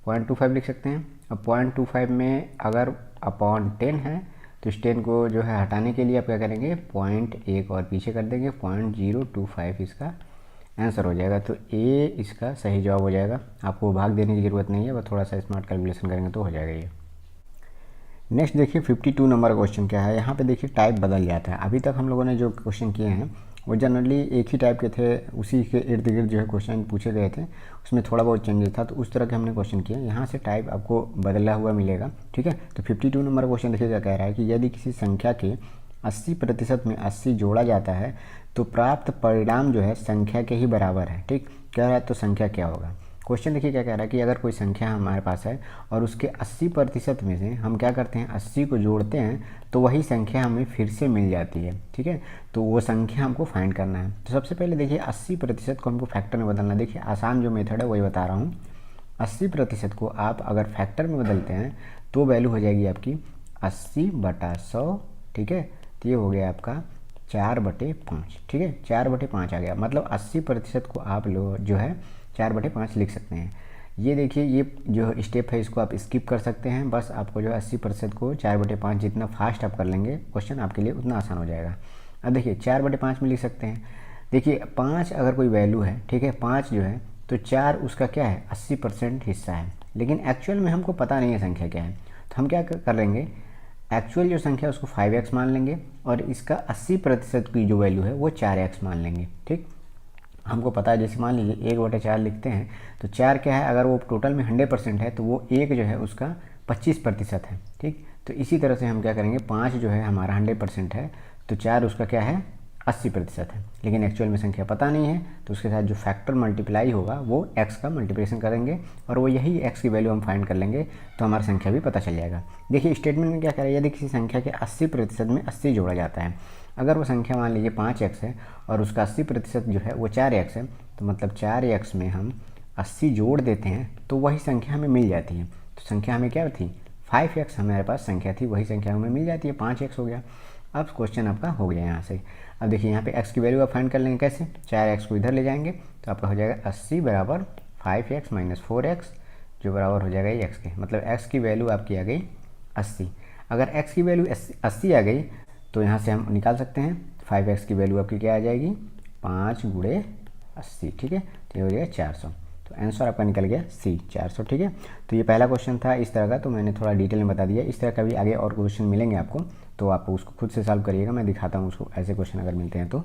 0.25 लिख सकते हैं। अब 0.25 में अगर अपॉन 10 है तो इस 10 को जो है हटाने के लिए आप क्या करेंगे, 0.1 और पीछे कर देंगे, 0.025 इसका आंसर हो जाएगा। तो ए इसका सही जवाब हो जाएगा। आपको भाग देने की ज़रूरत नहीं है, बस थोड़ा सा स्मार्ट कैलकुलेशन करेंगे तो हो जाएगा ये। नेक्स्ट देखिए 52 नंबर क्वेश्चन क्या है। यहाँ पे देखिए टाइप बदल जाता है। अभी तक हम लोगों ने जो क्वेश्चन किए हैं वो जनरली एक ही टाइप के थे, उसी के इर्द गिर्द जो है क्वेश्चन पूछे गए थे, उसमें थोड़ा बहुत चेंजेस था, तो उस तरह के हमने क्वेश्चन किए। यहाँ से टाइप आपको बदला हुआ मिलेगा, ठीक है। तो 52 नंबर क्वेश्चन देखिए क्या कह रहा है कि यदि किसी संख्या के 80% में 80 जोड़ा जाता है तो प्राप्त परिणाम जो है संख्या के ही बराबर है, ठीक। कह रहा है तो संख्या क्या होगा। क्वेश्चन देखिए क्या कह रहा है कि अगर कोई संख्या हमारे पास है और उसके 80% में से हम क्या करते हैं, 80 को जोड़ते हैं तो वही संख्या हमें फिर से मिल जाती है, ठीक है। तो वो संख्या हमको फाइंड करना है। तो सबसे पहले देखिए 80% को हमको फैक्टर में बदलना है। देखिए आसान जो मेथड है वही बता रहा हूँ। 80% को आप अगर फैक्टर में बदलते हैं तो वैल्यू हो जाएगी आपकी 80/100, ठीक है। तो ये हो गया आपका 4/5, ठीक है, 4/5 आ गया। मतलब 80% को आप लोग जो है 4/5 लिख सकते हैं। ये देखिए ये जो स्टेप है इसको आप स्किप कर सकते हैं। बस आपको जो है 80% को 4/5 जितना फास्ट आप कर लेंगे क्वेश्चन आपके लिए उतना आसान हो जाएगा। अब देखिए 4/5 में लिख सकते हैं। देखिए 5 अगर कोई वैल्यू है, ठीक है, 5 जो है तो 4 उसका क्या है, 80% हिस्सा है, लेकिन एक्चुअल में हमको पता नहीं है संख्या क्या है। तो हम क्या कर लेंगे, एक्चुअल जो संख्या है उसको 5x मान लेंगे और इसका 80% की जो वैल्यू है वो 4x मान लेंगे, ठीक। हमको पता है, जैसे मान लीजिए 1/4 लिखते हैं तो 4 क्या है, अगर वो टोटल में 100% है तो वो 1 जो है उसका 25% है, ठीक। तो इसी तरह से हम क्या करेंगे, 5 जो है हमारा 100% है तो 4 उसका क्या है, 80% है, लेकिन एक्चुअल में संख्या पता नहीं है। तो उसके साथ जो फैक्टर मल्टीप्लाई होगा वो x का मल्टीप्लिकेशन करेंगे और वो यही x की वैल्यू हम फाइंड कर लेंगे तो हमारा संख्या भी पता चल जाएगा। देखिए स्टेटमेंट में क्या करें, यदि किसी संख्या के 80% में 80 जोड़ा जाता है, अगर वो संख्या मान लीजिए 5x है और उसका 80% जो है वो 4x है, तो मतलब 4x में हम 80 जोड़ देते हैं तो वही संख्या हमें मिल जाती है। तो संख्या हमें क्या थी, 5x हमारे पास संख्या थी, वही संख्या हमें मिल जाती है, 5x हो गया। अब क्वेश्चन आपका हो गया यहाँ से। अब देखिए यहाँ पे x की वैल्यू आप फाइंड कर लेंगे कैसे, 4x को इधर ले जाएंगे तो आपका हो जाएगा 80 बराबर 5x - 4x जो बराबर हो जाएगा ये x के, मतलब x की वैल्यू आपकी आ गई 80। अगर x की वैल्यू 80 आ गई तो यहाँ से हम निकाल सकते हैं 5x की वैल्यू आपकी क्या आ जाएगी, 5 × 80, ठीक है। तो ये हो जाएगा 400। तो आंसर आपका निकल गया C, 400, ठीक है। तो ये पहला क्वेश्चन था इस तरह का, तो मैंने थोड़ा डिटेल में बता दिया। इस तरह का भी आगे और क्वेश्चन मिलेंगे आपको, तो आप उसको खुद से सॉल्व करिएगा, मैं दिखाता हूँ उसको ऐसे क्वेश्चन अगर मिलते हैं तो।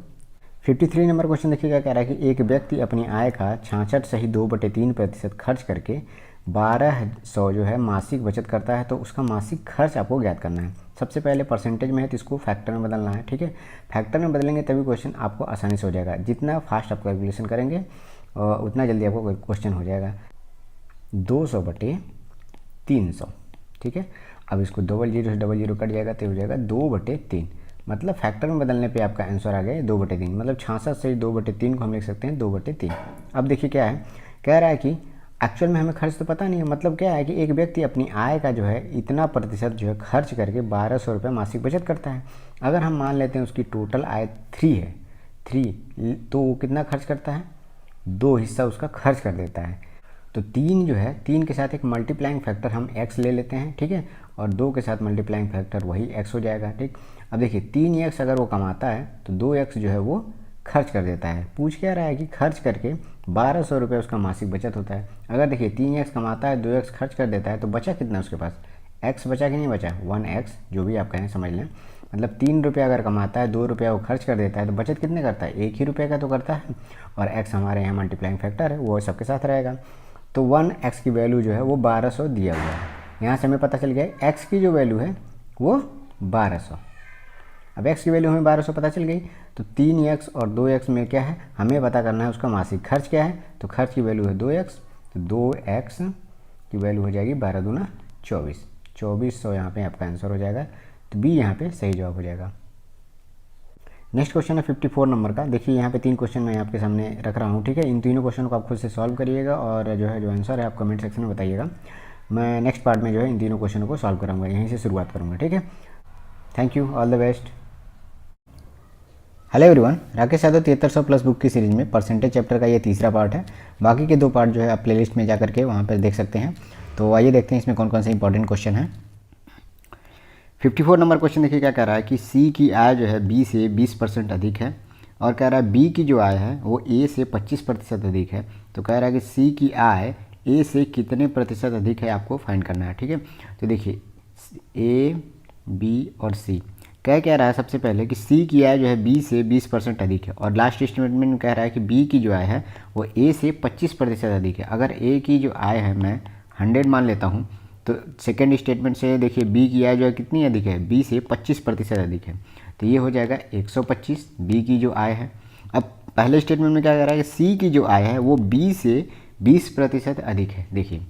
53 नंबर क्वेश्चन देखिए क्या कह रहा है कि एक व्यक्ति अपनी आय का 66.2/3% खर्च करके 1200 जो है मासिक बचत करता है, तो उसका मासिक खर्च आपको ज्ञात करना है। सबसे पहले परसेंटेज में है तो इसको फैक्टर में बदलना है, ठीक है। फैक्टर में बदलेंगे तभी क्वेश्चन आपको आसानी से हो जाएगा। जितना फास्ट आप कैलकुलेशन करेंगे उतना जल्दी आपको क्वेश्चन हो जाएगा। 200/300, ठीक है। अब इसको 00 से 00 कट जाएगा तो हो जाएगा 2/3, मतलब फैक्टर में बदलने पे आपका आंसर आ गया 2/3, मतलब 66 से 2/3 को हम लिख सकते हैं 2/3। अब देखिए क्या है, कह रहा है कि एक्चुअल में हमें खर्च तो पता नहीं है, मतलब क्या है कि एक व्यक्ति अपनी आय का जो है इतना प्रतिशत जो है खर्च करके 1200 रुपये मासिक बचत करता है। अगर हम मान लेते हैं उसकी टोटल आय 3 है, 3, तो वो कितना खर्च करता है, 2 हिस्सा उसका खर्च कर देता है। तो 3 जो है, 3 के साथ एक मल्टीप्लाइंग फैक्टर हम x ले लेते हैं, ठीक है, और 2 के साथ मल्टीप्लाइंग फैक्टर वही x हो जाएगा, ठीक। अब देखिए 3x अगर वो कमाता है तो 2x जो है वो खर्च कर देता है। पूछ क्या रहा है कि खर्च करके 1200 रुपये उसका मासिक बचत होता है। अगर देखिए 3x कमाता है, 2x खर्च कर देता है, तो बचा कितना उसके पास, x बचा कि नहीं बचा, 1x, जो भी आप कहें समझ लें। मतलब 3 रुपये अगर कमाता है, 2 रुपया वो खर्च कर देता है, तो बचत कितने करता है, 1 ही रुपये का तो करता है। और x हमारे यहाँ मल्टीप्लाइंग फैक्टर है, वो सबके साथ रहेगा। तो 1x की वैल्यू जो है वो 1200 दिया हुआ है। यहाँ से हमें पता चल गया x की जो वैल्यू है वो 1200। अब x की वैल्यू हमें 1200 पता चल गई, तो 3x और 2x में क्या है, हमें पता करना है उसका मासिक खर्च क्या है। तो खर्च की वैल्यू है 2x, तो 2x की वैल्यू हो जाएगी 12 दूना 24, 2400 यहाँ पे आपका आंसर हो जाएगा। तो बी यहाँ पे सही जवाब हो जाएगा। नेक्स्ट क्वेश्चन है 54 नंबर का। देखिए यहाँ पे 3 क्वेश्चन मैं आपके सामने रख रहा हूँ, ठीक है। इन तीनों क्वेश्चन को आप खुद से सॉल्व करिएगा और जो आंसर है आप कमेंट सेक्शन में बताइएगा। मैं नेक्स्ट पार्ट में इन तीनों क्वेश्चनों को सॉल्व कराऊंगा, यहीं से शुरुआत करूँगा, ठीक है। Thank you, all the best. Hello everyone, Rakesh Yadav 7300 plus book की सीरीज में परसेंटेज चैप्टर का ये तीसरा पार्ट है। बाकी के 2 पार्ट आप प्लेलिस्ट में जा करके वहाँ पर देख सकते हैं। तो आइए देखते हैं इसमें कौन कौन से इंपॉर्टेंट क्वेश्चन हैं। 54 नंबर क्वेश्चन देखिए क्या कह रहा है कि सी की आय बी से 20% अधिक है, और कह रहा है बी की जो आय है वो ए से 25% अधिक है। तो कह रहा है कि सी की आय ए से कितने प्रतिशत अधिक है, आपको फाइंड करना है, ठीक है। तो देखिए ए, बी और सी कह रहा है सबसे पहले कि सी की आय बी से 20% अधिक है, और लास्ट स्टेटमेंट में कह रहा है कि बी की जो आय है वो ए से 25% अधिक है। अगर ए की जो आय है मैं 100 मान लेता हूँ, तो सेकेंड स्टेटमेंट से देखिए बी की आय कितनी अधिक है, बी से 25% अधिक है। तो ये हो जाएगा 125 बी की जो आय है। अब पहले स्टेटमेंट में क्या कह रहा है कि सी की जो आय है वो बी से 20% अधिक है। देखिए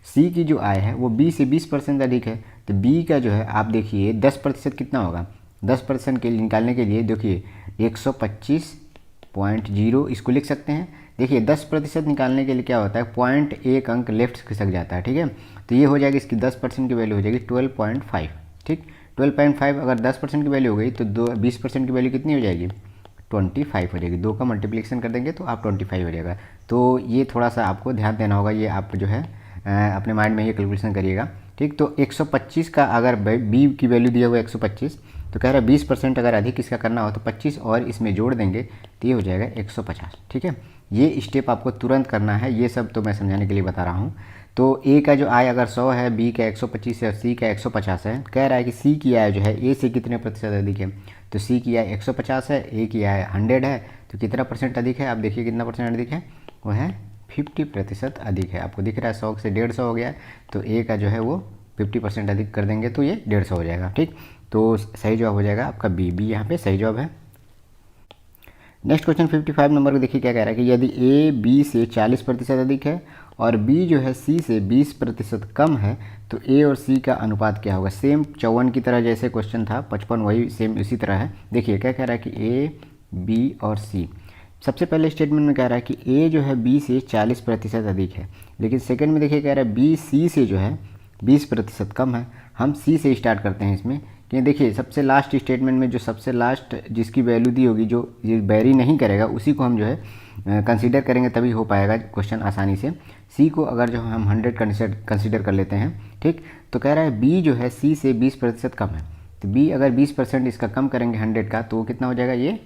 सी की जो आय है वो बी से 20% अधिक है, तो बी का आप देखिए 10% कितना होगा, 10% के लिए निकालने के लिए देखिए 125.0 इसको लिख सकते हैं। देखिए 10% निकालने के लिए क्या होता है, 0.1 अंक लेफ्ट खिसक जाता है, ठीक है। तो ये हो जाएगी इसकी 10% की वैल्यू हो जाएगी 12.5, ठीक। 12.5 अगर 10% की वैल्यू हो गई तो 20% की वैल्यू कितनी हो जाएगी, 25 हो जाएगी। 2 का मल्टीप्लिकेशन कर देंगे तो आप 25 हो जाएगा। तो ये थोड़ा सा आपको ध्यान देना होगा, ये आप अपने माइंड में ये कैलकुलेशन करिएगा, ठीक। तो 125 का अगर बी की वैल्यू दिया हुआ 125, तो कह रहा है 20% अगर अधिक इसका करना हो तो 25 और इसमें जोड़ देंगे तो ये हो जाएगा 150, ठीक है। ये स्टेप आपको तुरंत करना है, ये सब तो मैं समझाने के लिए बता रहा हूँ। तो ए का जो आय अगर 100 है, बी का 125 है और सी का 150 है, कह रहा है कि सी की आय ए से कितने प्रतिशत अधिक है। तो सी की आय 150 है, ए की आय 100 है, तो कितना परसेंट अधिक है, आप देखिए कितना परसेंट अधिक है, वो है 50% अधिक है। आपको दिख रहा है 100 से 150 हो गया, तो ए का वो 50% अधिक कर देंगे तो ये 150 हो जाएगा, ठीक। तो सही जवाब हो जाएगा आपका बी, बी यहाँ पे सही जवाब है। नेक्स्ट क्वेश्चन 55 नंबर को देखिए क्या कह रहा है कि यदि ए बी से 40% अधिक है और बी सी से 20% कम है, तो ए और सी का अनुपात क्या होगा। सेम 54 की तरह जैसे क्वेश्चन था 55 वही सेम इसी तरह है। देखिए क्या कह रहा है कि ए, बी और सी, सबसे पहले स्टेटमेंट में कह रहा है कि ए बी से 40% अधिक है, लेकिन सेकंड में देखिए कह रहा है बी सी से 20% कम है। हम सी से स्टार्ट करते हैं इसमें, कि देखिए सबसे लास्ट स्टेटमेंट में जो सबसे लास्ट जिसकी वैल्यू दी होगी, जो वेरी नहीं करेगा उसी को हम कंसीडर करेंगे, तभी हो पाएगा क्वेश्चन आसानी से। सी को अगर हम 100 कंसीडर कर लेते हैं, ठीक। तो कह रहा है बी सी से 20% कम है, तो बी अगर 20% इसका कम करेंगे 100 का, तो वो कितना हो जाएगा, ये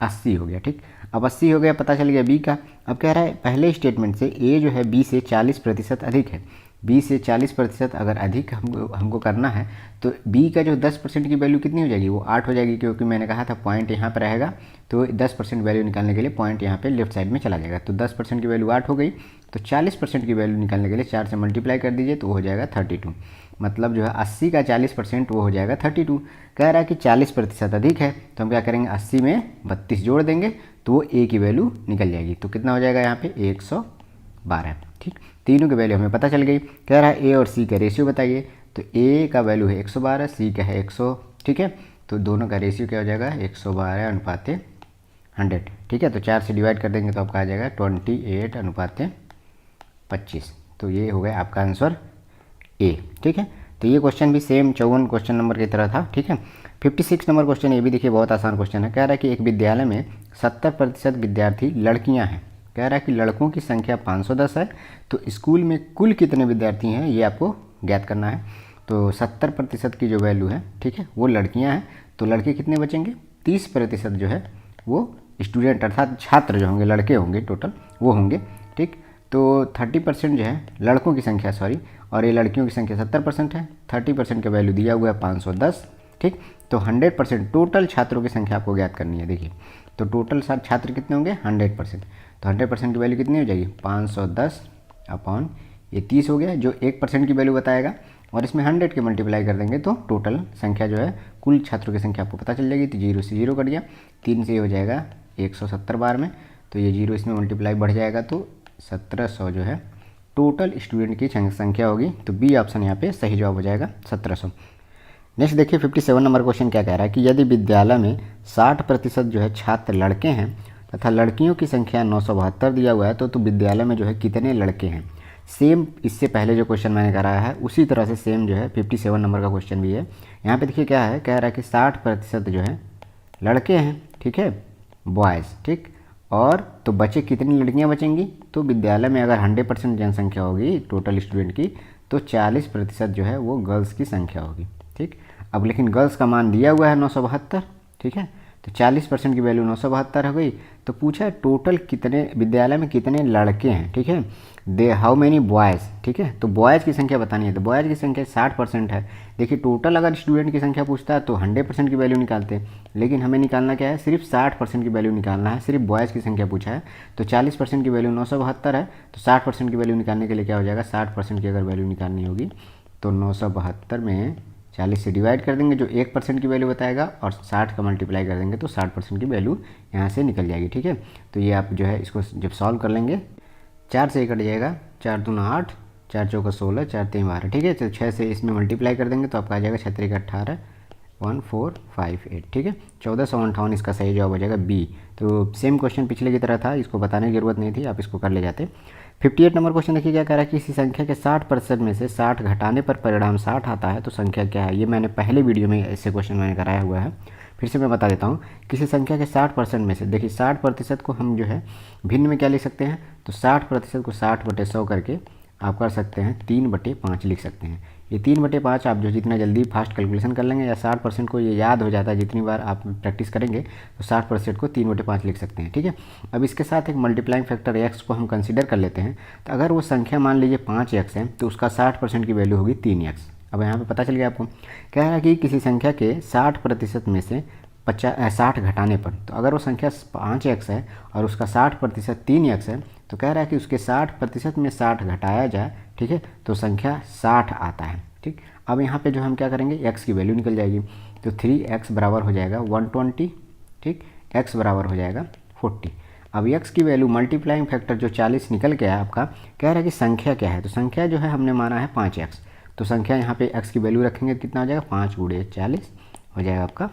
80 हो गया, ठीक। अब 80 हो गया, पता चल गया बी का। अब कह रहा है पहले स्टेटमेंट से ए बी से 40% अधिक है, बी से 40% अगर अधिक हमको करना है, तो बी का 10% की वैल्यू कितनी हो जाएगी, वो 8 हो जाएगी, क्योंकि मैंने कहा था पॉइंट यहाँ पर रहेगा, तो 10% वैल्यू निकालने के लिए पॉइंट यहाँ पे लेफ्ट साइड में चला जाएगा। तो 10% की वैल्यू 8 हो गई, तो 40% की वैल्यू निकालने के लिए 4 से मल्टीप्लाई कर दीजिए तो हो जाएगा 32। मतलब 80 का 40% वो हो जाएगा 32। कह रहा है कि 40% अधिक है, तो हम क्या करेंगे, 80 में 32 जोड़ देंगे तो वो ए की वैल्यू निकल जाएगी। तो कितना हो जाएगा यहाँ पे 112, ठीक। तीनों की वैल्यू हमें पता चल गई। कह रहा है ए और सी का रेशियो बताइए, तो ए का वैल्यू है 112, सी का है 100, ठीक है। तो दोनों का रेशियो क्या हो जाएगा, 112 अनुपात 100, ठीक है। तो 4 से डिवाइड कर देंगे तो आपका आ जाएगा 28 अनुपात 25। तो ये हो गया आपका आंसर ए, ठीक है। तो ये क्वेश्चन भी सेम 54 क्वेश्चन नंबर की तरह था, ठीक है। 56 नंबर क्वेश्चन, ये भी देखिए बहुत आसान क्वेश्चन है। कह रहा है कि एक विद्यालय में 70% विद्यार्थी लड़कियां हैं। कह रहा है कि लड़कों की संख्या 510 है, तो स्कूल में कुल कितने विद्यार्थी हैं ये आपको ज्ञात करना है। तो 70% की जो वैल्यू है, ठीक है, वो लड़कियां हैं, तो लड़के कितने बचेंगे, 30% वो स्टूडेंट अर्थात छात्र होंगे, लड़के होंगे टोटल वो होंगे, ठीक। तो 30% लड़कों की संख्या, सॉरी, और ये लड़कियों की संख्या 70% है। 30% का वैल्यू दिया हुआ है 510, ठीक। तो 100% टोटल छात्रों की संख्या आपको ज्ञात करनी है। देखिए तो टोटल छात्र कितने होंगे, 100%, तो 100% की वैल्यू कितनी हो जाएगी, 510 अपॉन ये 30 हो गया, जो 1% की वैल्यू बताएगा, और इसमें 100 के मल्टीप्लाई कर देंगे तो टोटल संख्या कुल छात्रों की संख्या आपको पता चल जाएगी। तो 0 से 0 कट गया, 3 से हो जाएगा 170 बार में, तो ये 0 इसमें मल्टीप्लाई बढ़ जाएगा, तो 1700 टोटल स्टूडेंट की संख्या होगी। तो बी ऑप्शन यहाँ पे सही जवाब हो जाएगा 1700। नेक्स्ट देखिए 57 नंबर क्वेश्चन क्या कह रहा है कि यदि विद्यालय में 60% जो है छात्र लड़के हैं तथा लड़कियों की संख्या 972 दिया हुआ है तो विद्यालय में जो है कितने लड़के हैं। सेम इससे पहले जो क्वेश्चन मैंने कराया है उसी तरह से सेम जो है 57 नंबर का क्वेश्चन भी है। यहाँ पे देखिए क्या है, कह रहा है कि 60% जो है लड़के हैं, ठीक है, बॉयज़, ठीक, और तो बचे कितनी लड़कियाँ बचेंगी। तो विद्यालय में अगर 100% जनसंख्या होगी टोटल स्टूडेंट की तो 40% जो है वो गर्ल्स की संख्या होगी, ठीक। अब लेकिन गर्ल्स का मान दिया हुआ है 972, ठीक है, तो 40% की वैल्यू 972 हो गई। तो पूछा है टोटल कितने विद्यालय में कितने लड़के हैं, ठीक है, दे हाउ मेनी बॉयज़, ठीक है, तो बॉयज़ की संख्या बतानी है। तो बॉयज़ की संख्या 60% है। देखिए टोटल अगर स्टूडेंट की संख्या पूछता है तो 100% की वैल्यू निकालते हैं, लेकिन हमें निकालना क्या है, सिर्फ 60% की वैल्यू निकालना है। सिर्फ बॉयज़ की संख्या पूछा है तो 40% की वैल्यू 972 है, तो 60% की वैल्यू निकालने के लिए क्या हो जाएगा, 60% की अगर वैल्यू निकालनी होगी तो 972 में 40 से डिवाइड कर देंगे जो 1% की वैल्यू बताएगा और 60 का मल्टीप्लाई कर देंगे तो 60% की वैल्यू यहाँ से निकल जाएगी, ठीक है। तो ये आप जो है इसको जब सॉल्व कर लेंगे 4 से कट जाएगा, 4 दूना 8, 4 चौका 16, 4 3 12, ठीक है। तो 6 से इसमें मल्टीप्लाई कर देंगे तो आपका आ जाएगा 6 3 18, 1458, ठीक है। 1458 इसका सही जवाब हो जाएगा बी। तो सेम क्वेश्चन पिछले की तरह था, इसको बताने की जरूरत नहीं थी, आप इसको कर ले जाते। 58 नंबर क्वेश्चन देखिए क्या कह रहा है कि किसी संख्या के 60% में से 60 घटाने पर परिणाम 60 आता है तो संख्या क्या है। ये मैंने पहले वीडियो में ऐसे क्वेश्चन मैंने कराया हुआ है, फिर से मैं बता देता हूँ। किसी संख्या के 60% में से, देखिए 60% को हम जो है भिन्न में क्या लिख सकते हैं, तो 60% को 60/100 करके आप कर सकते हैं 3/5 लिख सकते हैं। ये 3/5 आप जो जितना जल्दी फास्ट कैलकुलेशन कर लेंगे या 60% को ये याद हो जाता है, जितनी बार आप प्रैक्टिस करेंगे तो 60% को 3/5 लिख सकते हैं, ठीक है। अब इसके साथ एक मल्टीप्लाइंग फैक्टर x को हम कंसीडर कर लेते हैं। तो अगर वो संख्या मान लीजिए 5x है तो उसका 60% की वैल्यू होगी 3x। अब यहाँ पे पता चल गया आपको, कह रहा है कि किसी संख्या के 60% में से 60 घटाने पर, तो अगर वो संख्या 5x है और उसका 60% 3x है तो कह रहा है कि उसके 60% में 60 घटाया जाए, ठीक है, तो संख्या 60 आता है, ठीक। अब यहाँ पे जो हम क्या करेंगे, x की वैल्यू निकल जाएगी। तो 3x बराबर हो जाएगा 120, ठीक, x बराबर हो जाएगा 40। अब x की वैल्यू मल्टीप्लाइंग फैक्टर जो 40 निकल के आया आपका, कह रहा है कि संख्या क्या है। तो संख्या जो है हमने माना है 5x, तो संख्या यहाँ पे x की वैल्यू रखेंगे तो कितना हो जाएगा, 5 × 40 हो जाएगा आपका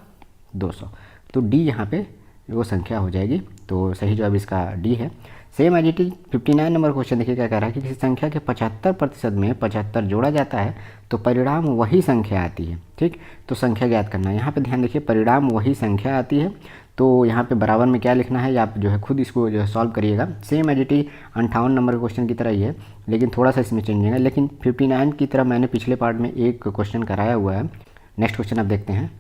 200। तो d यहाँ पे वो संख्या हो जाएगी। तो सही जवाब इसका d है। Same as it is 59 number question देखिए क्या कह रहा है कि किसी संख्या के 75% में 75 जोड़ा जाता है तो परिणाम वही संख्या आती है, ठीक। तो संख्या ज्ञात करना है। यहाँ पे ध्यान देखिए परिणाम वही संख्या आती है, तो यहाँ पे बराबर में क्या लिखना है, आप जो है खुद इसको जो है सॉल्व करिएगा। Same as it is 58 number question की तरह ही है, लेकिन थोड़ा सा इसमें चेंजिंग है। लेकिन 59 की तरह मैंने पिछले पार्ट में एक क्वेश्चन कराया हुआ है। नेक्स्ट क्वेश्चन आप देखते हैं।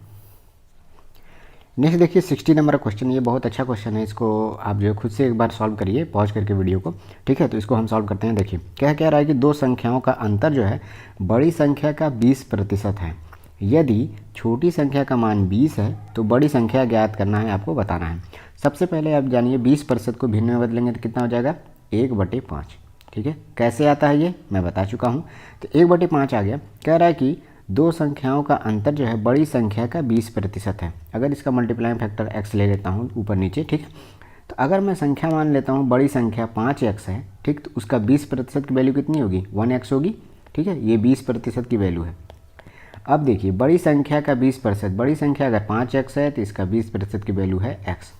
नेक्स्ट देखिए 60 नंबर क्वेश्चन, ये बहुत अच्छा क्वेश्चन है, इसको आप जो है खुद से एक बार सॉल्व करिए पॉज करके वीडियो को, ठीक है। तो इसको हम सॉल्व करते हैं। देखिए क्या कह रहा है कि दो संख्याओं का अंतर जो है बड़ी संख्या का 20% है। यदि छोटी संख्या का मान 20 है तो बड़ी संख्या ज्ञात करना है, आपको बताना है। सबसे पहले आप जानिए 20% को भिन्न में बदलेंगे तो कितना हो जाएगा, 1/5, ठीक है। कैसे आता है ये मैं बता चुका हूँ। तो 1/5 आ गया। कह रहा है कि दो संख्याओं का अंतर जो है बड़ी संख्या का 20% है। अगर इसका मल्टीप्लाइंग फैक्टर x ले लेता हूँ ऊपर नीचे, ठीक है, तो अगर मैं संख्या मान लेता हूँ बड़ी संख्या 5x है, ठीक, तो उसका 20% की वैल्यू कितनी होगी, 1x होगी, ठीक है। ये 20% की वैल्यू है। अब देखिए बड़ी संख्या का 20%, बड़ी संख्या अगर 5x है तो इसका 20% की वैल्यू है x।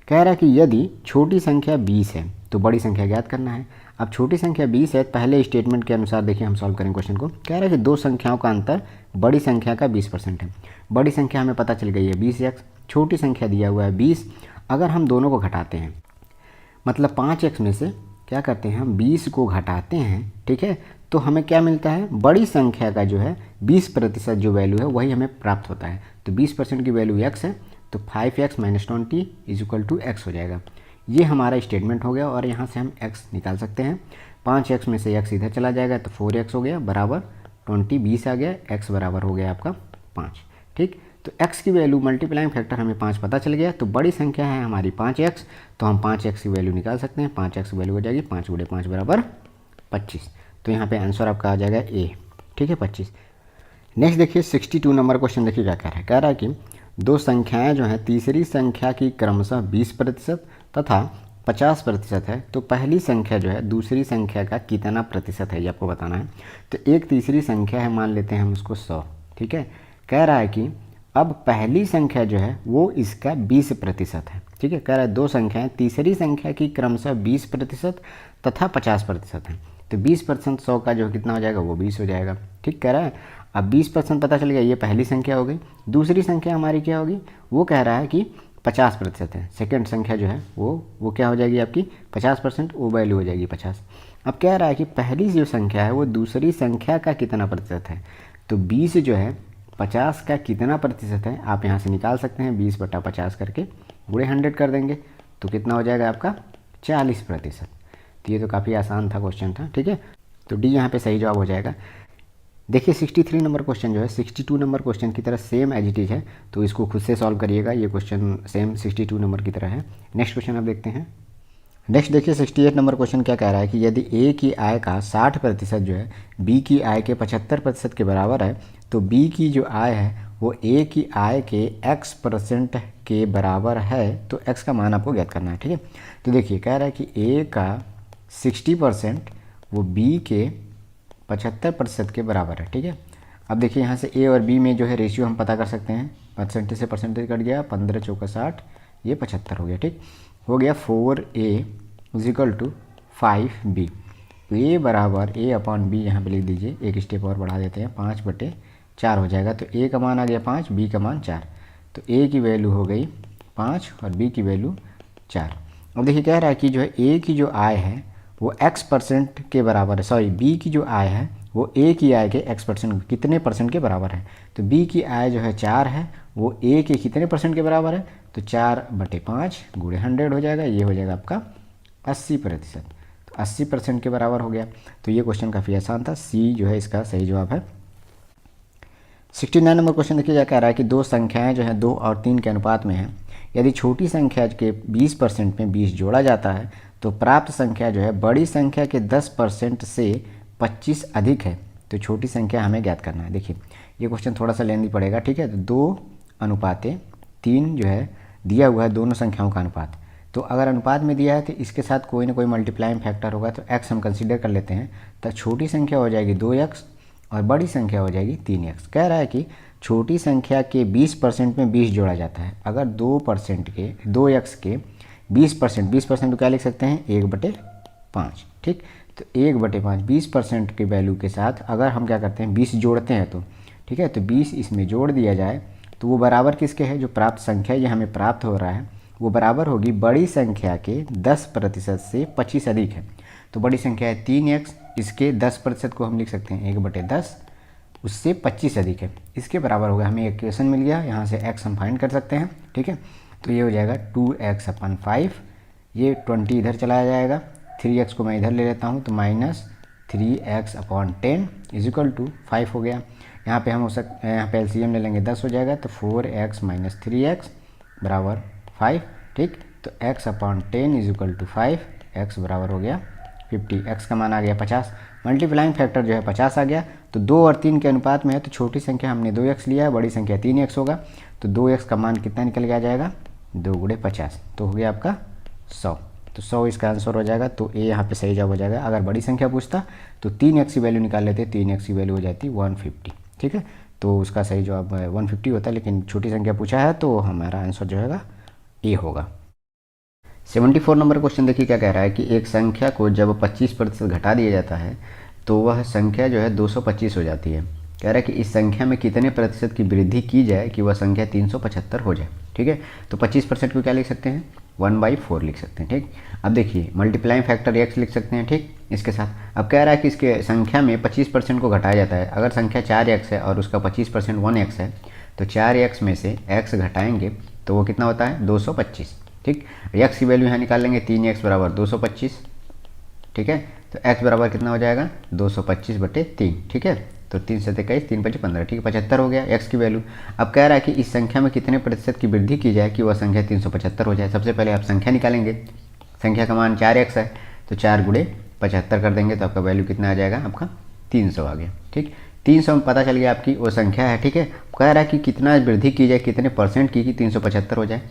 कह रहा है कि यदि छोटी संख्या 20 है तो बड़ी संख्या ज्ञात करना है। अब छोटी संख्या 20 है, पहले स्टेटमेंट के अनुसार देखिए हम सॉल्व करेंगे क्वेश्चन को। कह रहा है कि दो संख्याओं का अंतर बड़ी संख्या का 20% है। बड़ी संख्या हमें पता चल गई है 20x, छोटी संख्या दिया हुआ है 20। अगर हम दोनों को घटाते हैं, मतलब 5x में से क्या करते हैं हम 20 को घटाते हैं, ठीक है, तो हमें क्या मिलता है, बड़ी संख्या का जो है 20% जो वैल्यू है वही हमें प्राप्त होता है। तो 20% की वैल्यू x है, तो 5x - 20 = x हो जाएगा। ये हमारा स्टेटमेंट हो गया और यहाँ से हम x निकाल सकते हैं। 5x में से x इधर चला जाएगा तो 4x हो गया बराबर 20, 20 आ गया, x बराबर हो गया आपका 5, ठीक। तो x की वैल्यू मल्टीप्लाइंग फैक्टर हमें 5 पता चल गया। तो बड़ी संख्या है हमारी 5x, तो हम 5x की वैल्यू निकाल सकते हैं। 5x की वैल्यू हो जाएगी 5 × 5 बराबर 25। तो यहाँ पे आंसर आपका आ जाएगा A, ठीक है, 25। नेक्स्ट देखिए 62 नंबर क्वेश्चन देखिए क्या कह रहा है। कह रहा है कि दो संख्याएं जो हैं तीसरी संख्या की क्रमशः 20% तथा 50% है तो पहली संख्या जो है दूसरी संख्या का कितना प्रतिशत है ये आपको बताना है। तो एक तीसरी संख्या है, मान लेते हैं हम उसको 100, ठीक है। कह रहा है कि अब पहली संख्या जो है वो इसका 20% है, ठीक है। कह रहा है दो संख्याएं, तीसरी संख्या की क्रमशः 20% तथा 50% है। तो 20% 100 का जो कितना हो जाएगा वो 20 हो जाएगा, ठीक। कह रहा है अब 20% पता चल गया, ये पहली संख्या हो गई। दूसरी संख्या हमारी क्या होगी, वो कह रहा है कि 50% है। सेकंड संख्या जो है वो क्या हो जाएगी आपकी 50%, वो वैल्यू हो जाएगी 50। अब कह रहा है कि पहली जो संख्या है वो दूसरी संख्या का कितना प्रतिशत है। तो 20 जो है 50 का कितना प्रतिशत है, आप यहाँ से निकाल सकते हैं। 20/50 करके गुणे 100 कर देंगे तो कितना हो जाएगा आपका 40%। तो ये तो काफ़ी आसान था क्वेश्चन था, ठीक है। तो डी यहाँ पे सही जवाब हो जाएगा। देखिए 63 नंबर क्वेश्चन जो है 62 नंबर क्वेश्चन की तरह सेम एज इट इज है, तो इसको खुद से सॉल्व करिएगा। ये क्वेश्चन सेम 62 नंबर की तरह है। नेक्स्ट क्वेश्चन आप देखते हैं। नेक्स्ट देखिए 68 नंबर क्वेश्चन क्या कह रहा है कि यदि ए की आय का 60% जो है बी की आय के 75% के बराबर है, तो बी की जो आय है वो ए की आय के x% के बराबर है, तो x का मान आपको ज्ञात करना है, ठीक है। तो देखिए कह रहा है कि ए का 60% वो बी के 75% के बराबर है, ठीक है। अब देखिए यहाँ से ए और बी में जो है रेशियो हम पता कर सकते हैं। परसेंटेज से परसेंटेज कट गया, 15 चौका 60, ये 75 हो गया, ठीक हो गया। 4a = 5b। तो ए बराबर a/b यहाँ पे लिख दीजिए, एक स्टेप और बढ़ा देते हैं, 5/4 हो जाएगा। तो ए का मान आ गया 5, बी का मान 4। तो ए की वैल्यू हो गई 5 और बी की वैल्यू 4। अब देखिए कह रहा है कि जो है ए की जो आय है वो x% के बराबर है, सॉरी बी की जो आय है वो ए की आय के x% कितने परसेंट के बराबर है। तो बी की आय जो है 4 है, वो ए के कितने परसेंट के बराबर है, तो 4/5 गुणे 100 हो जाएगा। ये हो जाएगा आपका 80%। तो 80% के बराबर हो गया। तो ये क्वेश्चन काफ़ी आसान था, सी जो है इसका सही जवाब है। 69 नंबर क्वेश्चन देखिए क्या कह रहा है कि दो संख्याएं जो हैं 2 और 3 के अनुपात में हैं। यदि छोटी संख्या के 20% में 20 जोड़ा जाता है तो प्राप्त संख्या जो है बड़ी संख्या के 10% से 25 अधिक है। तो छोटी संख्या हमें ज्ञात करना है। देखिए ये क्वेश्चन थोड़ा सा लेंदी पड़ेगा, ठीक है। तो 2:3 जो है दिया हुआ है दोनों संख्याओं का अनुपात। तो अगर अनुपात में दिया है तो इसके साथ कोई ना कोई मल्टीप्लाइंग फैक्टर होगा, तो x हम कंसीडर कर लेते हैं। तो छोटी संख्या हो जाएगी 2x और बड़ी संख्या हो जाएगी 3x। कह रहा है कि छोटी संख्या के 20% में 20 जोड़ा जाता है। अगर 2% के 2x के 20%, 20% तो क्या लिख सकते हैं 1/5, ठीक। तो 1/5 20% के वैल्यू के साथ अगर हम क्या करते हैं 20 जोड़ते हैं तो, ठीक है। तो 20 इसमें जोड़ दिया जाए तो वो बराबर किसके है, जो प्राप्त संख्या ये हमें प्राप्त हो रहा है वो बराबर होगी बड़ी संख्या के 10% से 25 अधिक है। तो बड़ी संख्या है 3x, इसके 10% को हम लिख सकते हैं 1/10, उससे 25 अधिक है, इसके बराबर होगा। हमें इक्वेशन मिल गया, यहाँ से x हम फाइंड कर सकते हैं, ठीक है। तो ये हो जाएगा 2x/5, ये 20 इधर चलाया जाएगा, 3x को मैं इधर ले लेता हूँ तो -3x/10 = 5 हो गया। यहाँ पे हम यहाँ पे एलसीएम ले लेंगे, 10 हो जाएगा। तो 4x - 3x = 5, ठीक। तो x/10 = 5, x बराबर हो गया 50, x का मान आ गया 50। मल्टीप्लाइंग फैक्टर जो है 50 आ गया। तो 2 और 3 के अनुपात में है तो छोटी संख्या हमने 2x लिया है, बड़ी संख्या 3x होगा। तो 2x का मान कितना निकल के आ जाएगा 2 × 50, तो हो गया आपका 100। तो 100 इसका आंसर हो जाएगा। तो ए यहाँ पे सही जवाब हो जाएगा। अगर बड़ी संख्या पूछता तो 3x की वैल्यू निकाल लेते, 3x की वैल्यू हो जाती 150, ठीक है। तो उसका सही जवाब 150 होता है, लेकिन छोटी संख्या पूछा है तो हमारा आंसर जो है ए होगा। 74 नंबर क्वेश्चन देखिए क्या कह रहा है कि एक संख्या को जब 25% घटा दिया जाता है तो वह संख्या जो है 225 हो जाती है। कह रहा है कि इस संख्या में कितने प्रतिशत की वृद्धि की जाए कि वह संख्या 375 हो जाए, ठीक है। तो 25% को क्या लिख सकते हैं 1/4 लिख सकते हैं, ठीक। अब देखिए मल्टीप्लाइंग फैक्टर x लिख सकते हैं, ठीक, इसके साथ। अब कह रहा है कि इसके संख्या में 25% को घटाया जाता है। अगर संख्या 4x है और उसका 25% 1x है तो 4x में से x घटाएंगे तो वो कितना होता है 225, ठीक। x की वैल्यू यहाँ निकाल लेंगे, 3x = 225, ठीक है। तो x बराबर कितना हो जाएगा 225/3, ठीक है। तो 3 से 23, 3 × 5 = 15, ठीक है, 75 हो गया x की वैल्यू। अब कह रहा है कि इस संख्या में कितने प्रतिशत की वृद्धि की जाए कि वह संख्या 375 हो जाए। सबसे पहले आप संख्या निकालेंगे, संख्या का मान 4x है तो 4 × 75 कर देंगे तो आपका वैल्यू कितना आ जाएगा, आपका 300 आ गया, ठीक। 300 में पता चल गया आपकी वो संख्या है, ठीक है। कह रहा है कि कितना वृद्धि की जाए, कितने परसेंट की कि 375 हो जाए।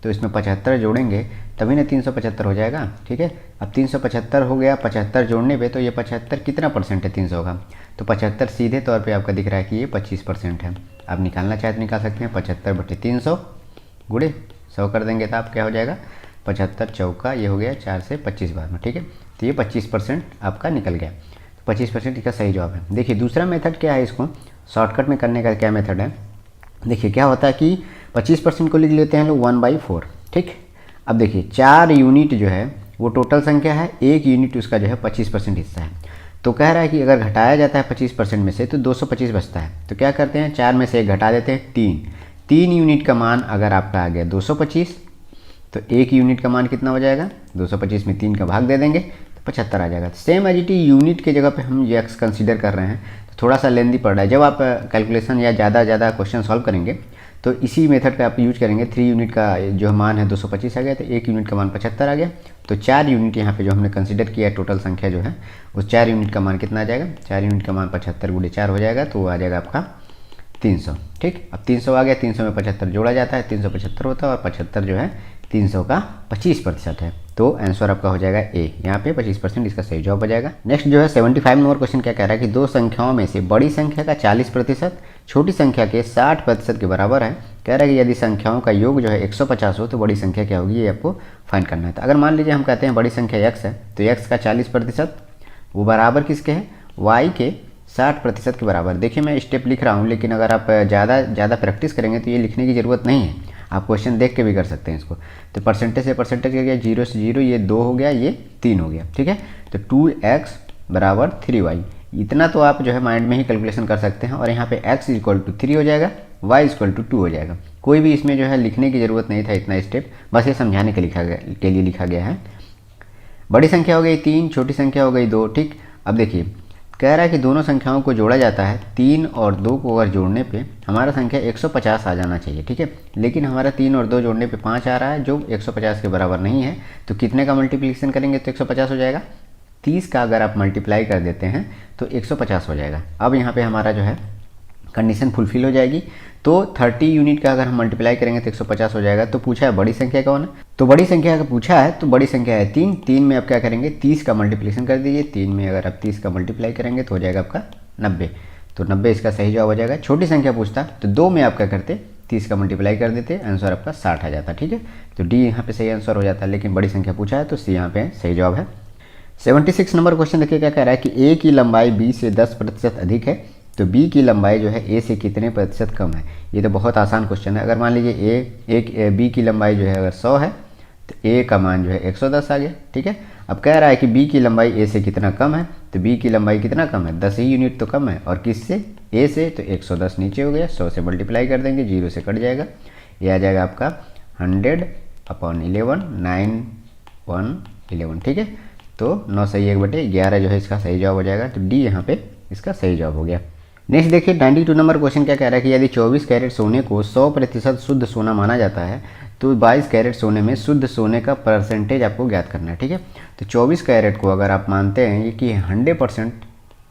तो इसमें 75 जोड़ेंगे तभी ना 375 हो जाएगा। ठीक है, अब 375 हो गया, 75 जोड़ने पे तो ये 75 कितना परसेंट है 300 का, तो 75 सीधे तौर पे आपका दिख रहा है कि ये 25% है। आप निकालना चाहे तो निकाल सकते हैं, 75/300 गुणे 100 कर देंगे तो आप क्या हो जाएगा 75 चौका, ये हो गया 4 से 25 बार में। ठीक है, तो ये 25% आपका निकल गया, तो 25% इसका सही जवाब है। देखिए दूसरा मेथड क्या है, इसको शॉर्टकट में करने का क्या मेथड है, देखिए क्या होता है कि 25% को लिख लेते हैं लोग 1/4। ठीक, अब देखिए 4 यूनिट जो है वो टोटल संख्या है, 1 यूनिट उसका जो है 25% हिस्सा है। तो कह रहा है कि अगर घटाया जाता है 25% में से तो 225 बचता है। तो क्या करते हैं, 4 में से 1 घटा देते हैं, 3 यूनिट का मान अगर आपका आ गया 225, तो 1 यूनिट का मान कितना हो जाएगा, 225 में 3 का भाग दे देंगे तो 75 आ जाएगा। Same as it is unit के जगह पे हम ये एक्स कंसीडर कर रहे हैं, तो थोड़ा सा लेंदी पड़ रहा है। जब आप कैलकुलेशन या ज़्यादा क्वेश्चन सॉल्व करेंगे तो इसी मेथड का आप यूज करेंगे। 3 यूनिट का जो मान है 225 आ गया, तो 1 यूनिट का मान 75 आ गया, तो 4 यूनिट यहाँ पे जो हमने कंसीडर किया है टोटल संख्या जो है उस 4 यूनिट का मान कितना आ जाएगा, 4 यूनिट का मान 75 गुणे 4 हो जाएगा, तो वो आ जाएगा आपका 300। ठीक, अब 300 आ गया, 300 में 75 जोड़ा जाता है, 375 होता है, और 75 जो है 300 का 25% है, तो आंसर आपका हो जाएगा ए, यहाँ पे 25% इसका सही जवाब हो जाएगा। नेक्स्ट जो है 75 नंबर क्वेश्चन क्या कह रहा है कि दो संख्याओं में से बड़ी संख्या का 40% छोटी संख्या के 60% के बराबर है। कह रहा है कि यदि संख्याओं का योग जो है 150 हो तो बड़ी संख्या क्या होगी, ये आपको फाइंड करना है। तो अगर मान लीजिए हम कहते हैं बड़ी संख्या x है, तो x का 40% वो बराबर किसके है, y के 60% के बराबर। देखिए मैं स्टेप लिख रहा हूँ, लेकिन अगर आप ज़्यादा प्रैक्टिस करेंगे तो ये लिखने की ज़रूरत नहीं है, आप क्वेश्चन देख के भी कर सकते हैं इसको। तो परसेंटेज से परसेंटेज क्या गया, 0 से 0, ये 2 हो गया, ये 3 हो गया। ठीक है, तो 2x बराबर 3y, इतना तो आप जो है माइंड में ही कैलकुलेशन कर सकते हैं, और यहाँ पे x = 3 हो जाएगा, y = 2 हो जाएगा। कोई भी इसमें जो है लिखने की ज़रूरत नहीं था इतना स्टेप, बस ये समझाने के लिए लिखा गया है। बड़ी संख्या हो गई 3, छोटी संख्या हो गई 2। ठीक, अब देखिए कह रहा है कि दोनों संख्याओं को जोड़ा जाता है, 3 और 2 को अगर जोड़ने पे हमारा संख्या 150 आ जाना चाहिए। ठीक है, लेकिन हमारा 3 और 2 जोड़ने पे 5 आ रहा है, जो 150 के बराबर नहीं है। तो कितने का मल्टीप्लिकेशन करेंगे तो 150 हो जाएगा, 30 का अगर आप मल्टीप्लाई कर देते हैं तो 150 हो जाएगा। अब यहाँ पे हमारा जो है कंडीशन फुलफिल हो जाएगी। तो 30 यूनिट का अगर हम मल्टीप्लाई करेंगे तो 150 हो जाएगा। तो पूछा है बड़ी संख्या कौन है, तो बड़ी संख्या का पूछा है, तो बड़ी संख्या है 3। 3 में आप क्या करेंगे, 30 का मल्टीप्लिकेशन कर दीजिए। 3 में अगर आप 30 का मल्टीप्लाई करेंगे तो हो जाएगा आपका 90, तो 90 इसका सही जवाब हो जाएगा। छोटी संख्या पूछता तो 2 में आप क्या करते, 30 का मल्टीप्लाई कर देते, आंसर आपका 60 आ जाता। ठीक है, तो डी यहाँ पे सही आंसर हो जाता है, लेकिन बड़ी संख्या पूछा है तो सी यहाँ पे सही जवाब है। 76 नंबर क्वेश्चन देखिए क्या कह रहा है कि ए की लंबाई बी से 10% अधिक है, तो बी की लंबाई जो है ए से कितने प्रतिशत कम है। ये तो बहुत आसान क्वेश्चन है। अगर मान लीजिए बी की लंबाई जो है अगर 100 है तो ए का मान जो है 110 आ गया। ठीक है, अब कह रहा है कि बी की लंबाई ए से कितना कम है, तो बी की लंबाई कितना कम है, 10 ही यूनिट तो कम है, और किससे, ए से, तो 110 नीचे हो गया, 100 से मल्टीप्लाई कर देंगे, 0 से कट जाएगा, ये आ जाएगा आपका 100/11 9/111। ठीक है, तो 9 सही 1/11 जो है इसका सही जवाब हो जाएगा, तो डी यहाँ पे इसका सही जवाब हो गया। नेक्स्ट देखिए 92 नंबर क्वेश्चन क्या कह रहा है कि यदि 24 कैरेट सोने को 100% शुद्ध सोना माना जाता है तो 22 कैरेट सोने में शुद्ध सोने का परसेंटेज आपको ज्ञात करना है। ठीक है, तो 24 कैरेट को अगर आप मानते हैं कि 100%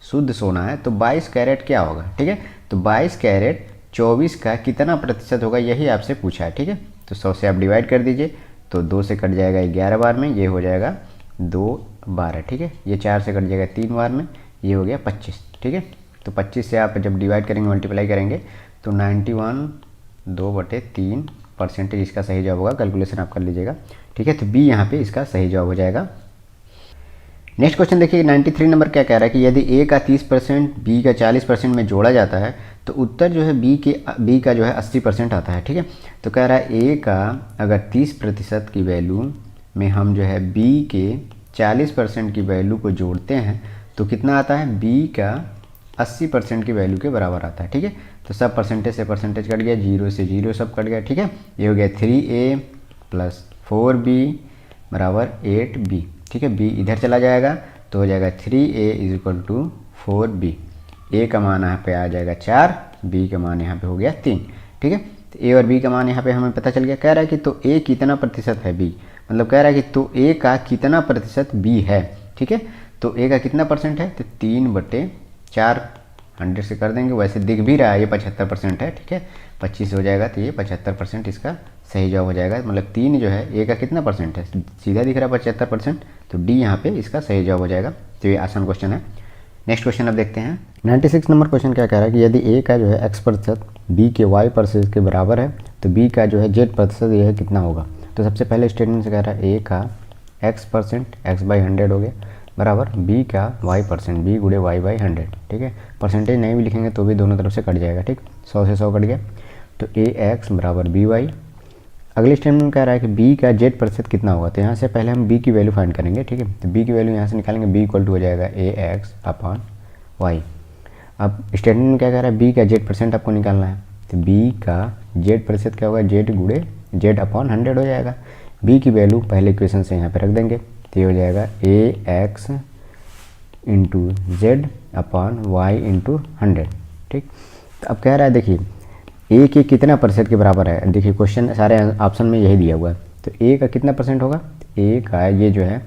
शुद्ध सोना है तो 22 कैरेट क्या होगा। ठीक है, तो 22 कैरेट 24 का कितना प्रतिशत होगा, यही आपसे पूछा है। ठीक है, तो 100 से आप डिवाइड कर दीजिए, तो 2 से कट जाएगा 11 बार में, ये हो जाएगा 2/12। ठीक है, ये 4 से कट जाएगा 3 बार में, ये हो गया 25। ठीक है, तो 25 से आप जब डिवाइड करेंगे मल्टीप्लाई करेंगे तो 91 2/3 परसेंटेज इसका सही जवाब होगा। कैलकुलेशन आप कर लीजिएगा। ठीक है, तो बी यहाँ पे इसका सही जवाब हो जाएगा। नेक्स्ट क्वेश्चन देखिए 93 नंबर क्या कह रहा है कि यदि ए का 30% बी का 40% में जोड़ा जाता है तो उत्तर जो है बी का जो है 80% आता है। ठीक है, तो कह रहा है ए का अगर 30% की वैल्यू में हम जो है बी के 40% की वैल्यू को जोड़ते हैं तो कितना आता है, बी का 80% की वैल्यू के बराबर आता है। ठीक है, तो सब परसेंटेज से परसेंटेज कट गया, 0 से 0 सब कट गया। ठीक है, ये हो गया 3a + 4b = 8b। ठीक है, b इधर चला जाएगा तो हो जाएगा 3a = 4b। a का मान यहाँ पे आ जाएगा 4, b का मान यहाँ पे हो गया 3। ठीक है, तो a और b का मान यहाँ पे हमें पता चल गया। कह रहा है कि तो a कितना प्रतिशत है b, मतलब कह रहा है कि तो a का कितना प्रतिशत b है। ठीक है, तो a का कितना परसेंट है, तो 3/4 100 से कर देंगे, वैसे दिख भी रहा है ये 75% है, ठीक है, 25 हो जाएगा तो ये 75% इसका सही जवाब हो जाएगा। मतलब 3 जो है ए का कितना परसेंट है, सीधा दिख रहा है 75%, तो डी यहाँ पे इसका सही जवाब हो जाएगा। तो ये आसान क्वेश्चन है। नेक्स्ट क्वेश्चन अब देखते हैं। 96 नंबर क्वेश्चन क्या कह रहा है कि यदि ए का जो है x% बी के y% के बराबर है तो बी का जो है z% ये है कितना होगा। तो सबसे पहले स्टेटमेंट से कह रहा है ए का x% x/100 हो गया बराबर बी का y%, बी गुणे y/100, ठीक है। परसेंटेज नहीं भी लिखेंगे तो भी दोनों तरफ से कट जाएगा, ठीक, 100 से 100 कट गया तो ax बराबर by। अगले स्टेटमेंट में कह रहा है कि b का z% कितना होगा। तो यहाँ से पहले हम b की वैल्यू फाइंड करेंगे, ठीक है। तो b की वैल्यू यहाँ से निकालेंगे, b इक्वल टू हो जाएगा ax/y। अब स्टेटमेंट में क्या कह रहा है, b का z% आपको निकालना है, तो b का z% क्या होगा, z गुणे z/100 हो जाएगा। b की वैल्यू पहले इक्वेशन से यहाँ पे रख देंगे, तो ये हो जाएगा ax इंटू z/y/100, ठीक। तो अब कह रहा है देखिए ए के कितना प्रतिशत के बराबर है। देखिए क्वेश्चन सारे ऑप्शन में यही दिया हुआ है, तो ए का कितना परसेंट होगा, ए का ये जो है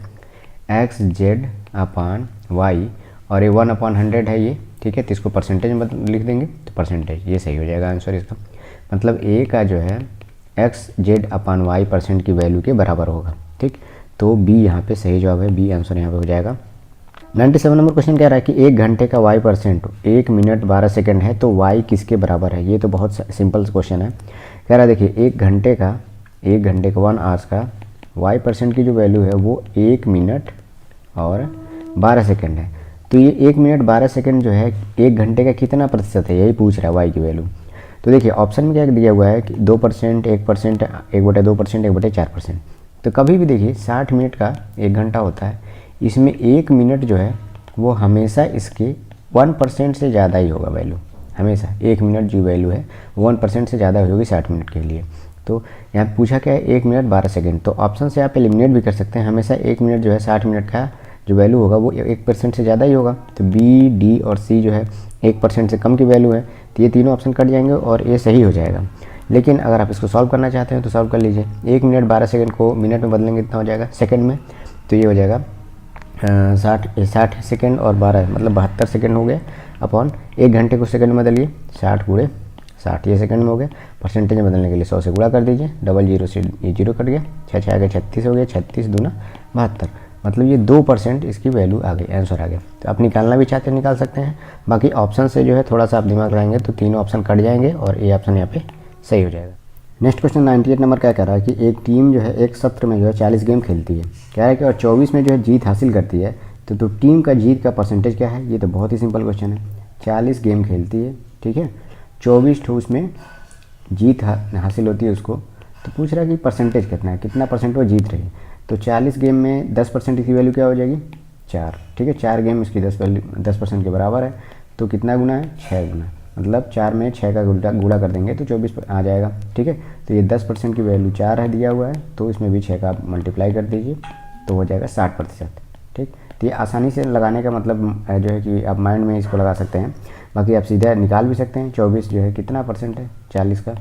xz/y और ये 1/100 है ये, ठीक है। तो इसको परसेंटेज में लिख देंगे तो परसेंटेज ये सही हो जाएगा आंसर इसका। मतलब ए का जो है xz/y% की वैल्यू के बराबर होगा, ठीक। तो बी यहाँ पे सही जवाब है, बी आंसर यहाँ पे हो जाएगा। 97 नंबर क्वेश्चन कह रहा है कि 1 घंटे का y% 1 मिनट 12 सेकंड है तो y किसके बराबर है। ये तो बहुत सिंपल क्वेश्चन है। कह रहा है देखिए 1 घंटे का 1 आवर्स का y% की जो वैल्यू है वो 1 मिनट और 12 सेकंड है। तो ये 1 मिनट 12 सेकंड जो है 1 घंटे का कितना प्रतिशत है, यही पूछ रहा है y की वैल्यू। तो देखिए ऑप्शन में क्या दिया हुआ है कि 2%, 1%, 1/2%, 1/4%। तो कभी भी देखिए 60 मिनट का 1 घंटा होता है, इसमें 1 मिनट जो है वो हमेशा इसके 1% से ज़्यादा ही होगा वैल्यू, हमेशा 1 मिनट जो वैल्यू है 1% से ज़्यादा होगी 60 मिनट के लिए। तो यहाँ पूछा क्या है 1 मिनट 12 सेकंड, तो ऑप्शन से आप एलिमिनेट भी कर सकते हैं। हमेशा 1 मिनट जो है 60 मिनट का जो वैल्यू होगा वो 1% से ज़्यादा ही होगा। तो बी, डी और सी जो है 1% से कम की वैल्यू है, तो ये तीनों ऑप्शन कट जाएंगे और ये सही हो जाएगा। लेकिन अगर आप इसको सॉल्व करना चाहते हैं तो सॉल्व कर लीजिए। 1 मिनट 12 सेकंड को मिनट में बदलेंगे कितना हो जाएगा, सेकंड में, तो ये हो जाएगा 60 सेकंड और 12 मतलब 72 सेकंड हो गया अपॉन 1 घंटे को सेकंड में बदलिए, 60 गुणे 60 ये सेकंड में हो गया। परसेंटेज में बदलने के लिए 100 से गुणा कर दीजिए, डबल जीरो से ये जीरो कट गया, 6 6 आ गया 36 हो गया, 36 दूना 72, मतलब ये 2% इसकी वैल्यू आ गई, आंसर आ गया। तो आप निकालना भी चाहते हैं निकाल सकते हैं। बाकी ऑप्शन से जो है थोड़ा सा आप दिमाग लगाएंगे तो तीनों ऑप्शन कट जाएंगे और ये ऑप्शन यहाँ पे सही हो जाएगा। नेक्स्ट क्वेश्चन 98 नंबर क्या कह रहा है कि एक टीम जो है एक सत्र में जो है 40 गेम खेलती है, कह रहा है कि और 24 में जो है जीत हासिल करती है, तो टीम का जीत का परसेंटेज क्या है। ये तो बहुत ही सिंपल क्वेश्चन है। 40 गेम खेलती है, ठीक है, 24 ठो उसमें जीत हासिल होती है उसको, तो पूछ रहा है कि परसेंटेज कितना है, कितना परसेंट वो जीत रही है। तो 40 गेम में 10% की वैल्यू क्या हो जाएगी, 4, ठीक है। 4 गेम इसकी 10% के बराबर है, तो कितना गुना है, 6 गुना, मतलब 4 में 6 का गुणा कर देंगे तो 24 आ जाएगा, ठीक है। तो ये 10% की वैल्यू 4 है दिया हुआ है, तो इसमें भी 6 का मल्टीप्लाई कर दीजिए तो हो जाएगा 60%, ठीक। तो ये आसानी से लगाने का मतलब जो है कि आप माइंड में इसको लगा सकते हैं। बाकी आप सीधा निकाल भी सकते हैं। 24 जो है कितना परसेंट है 40 का,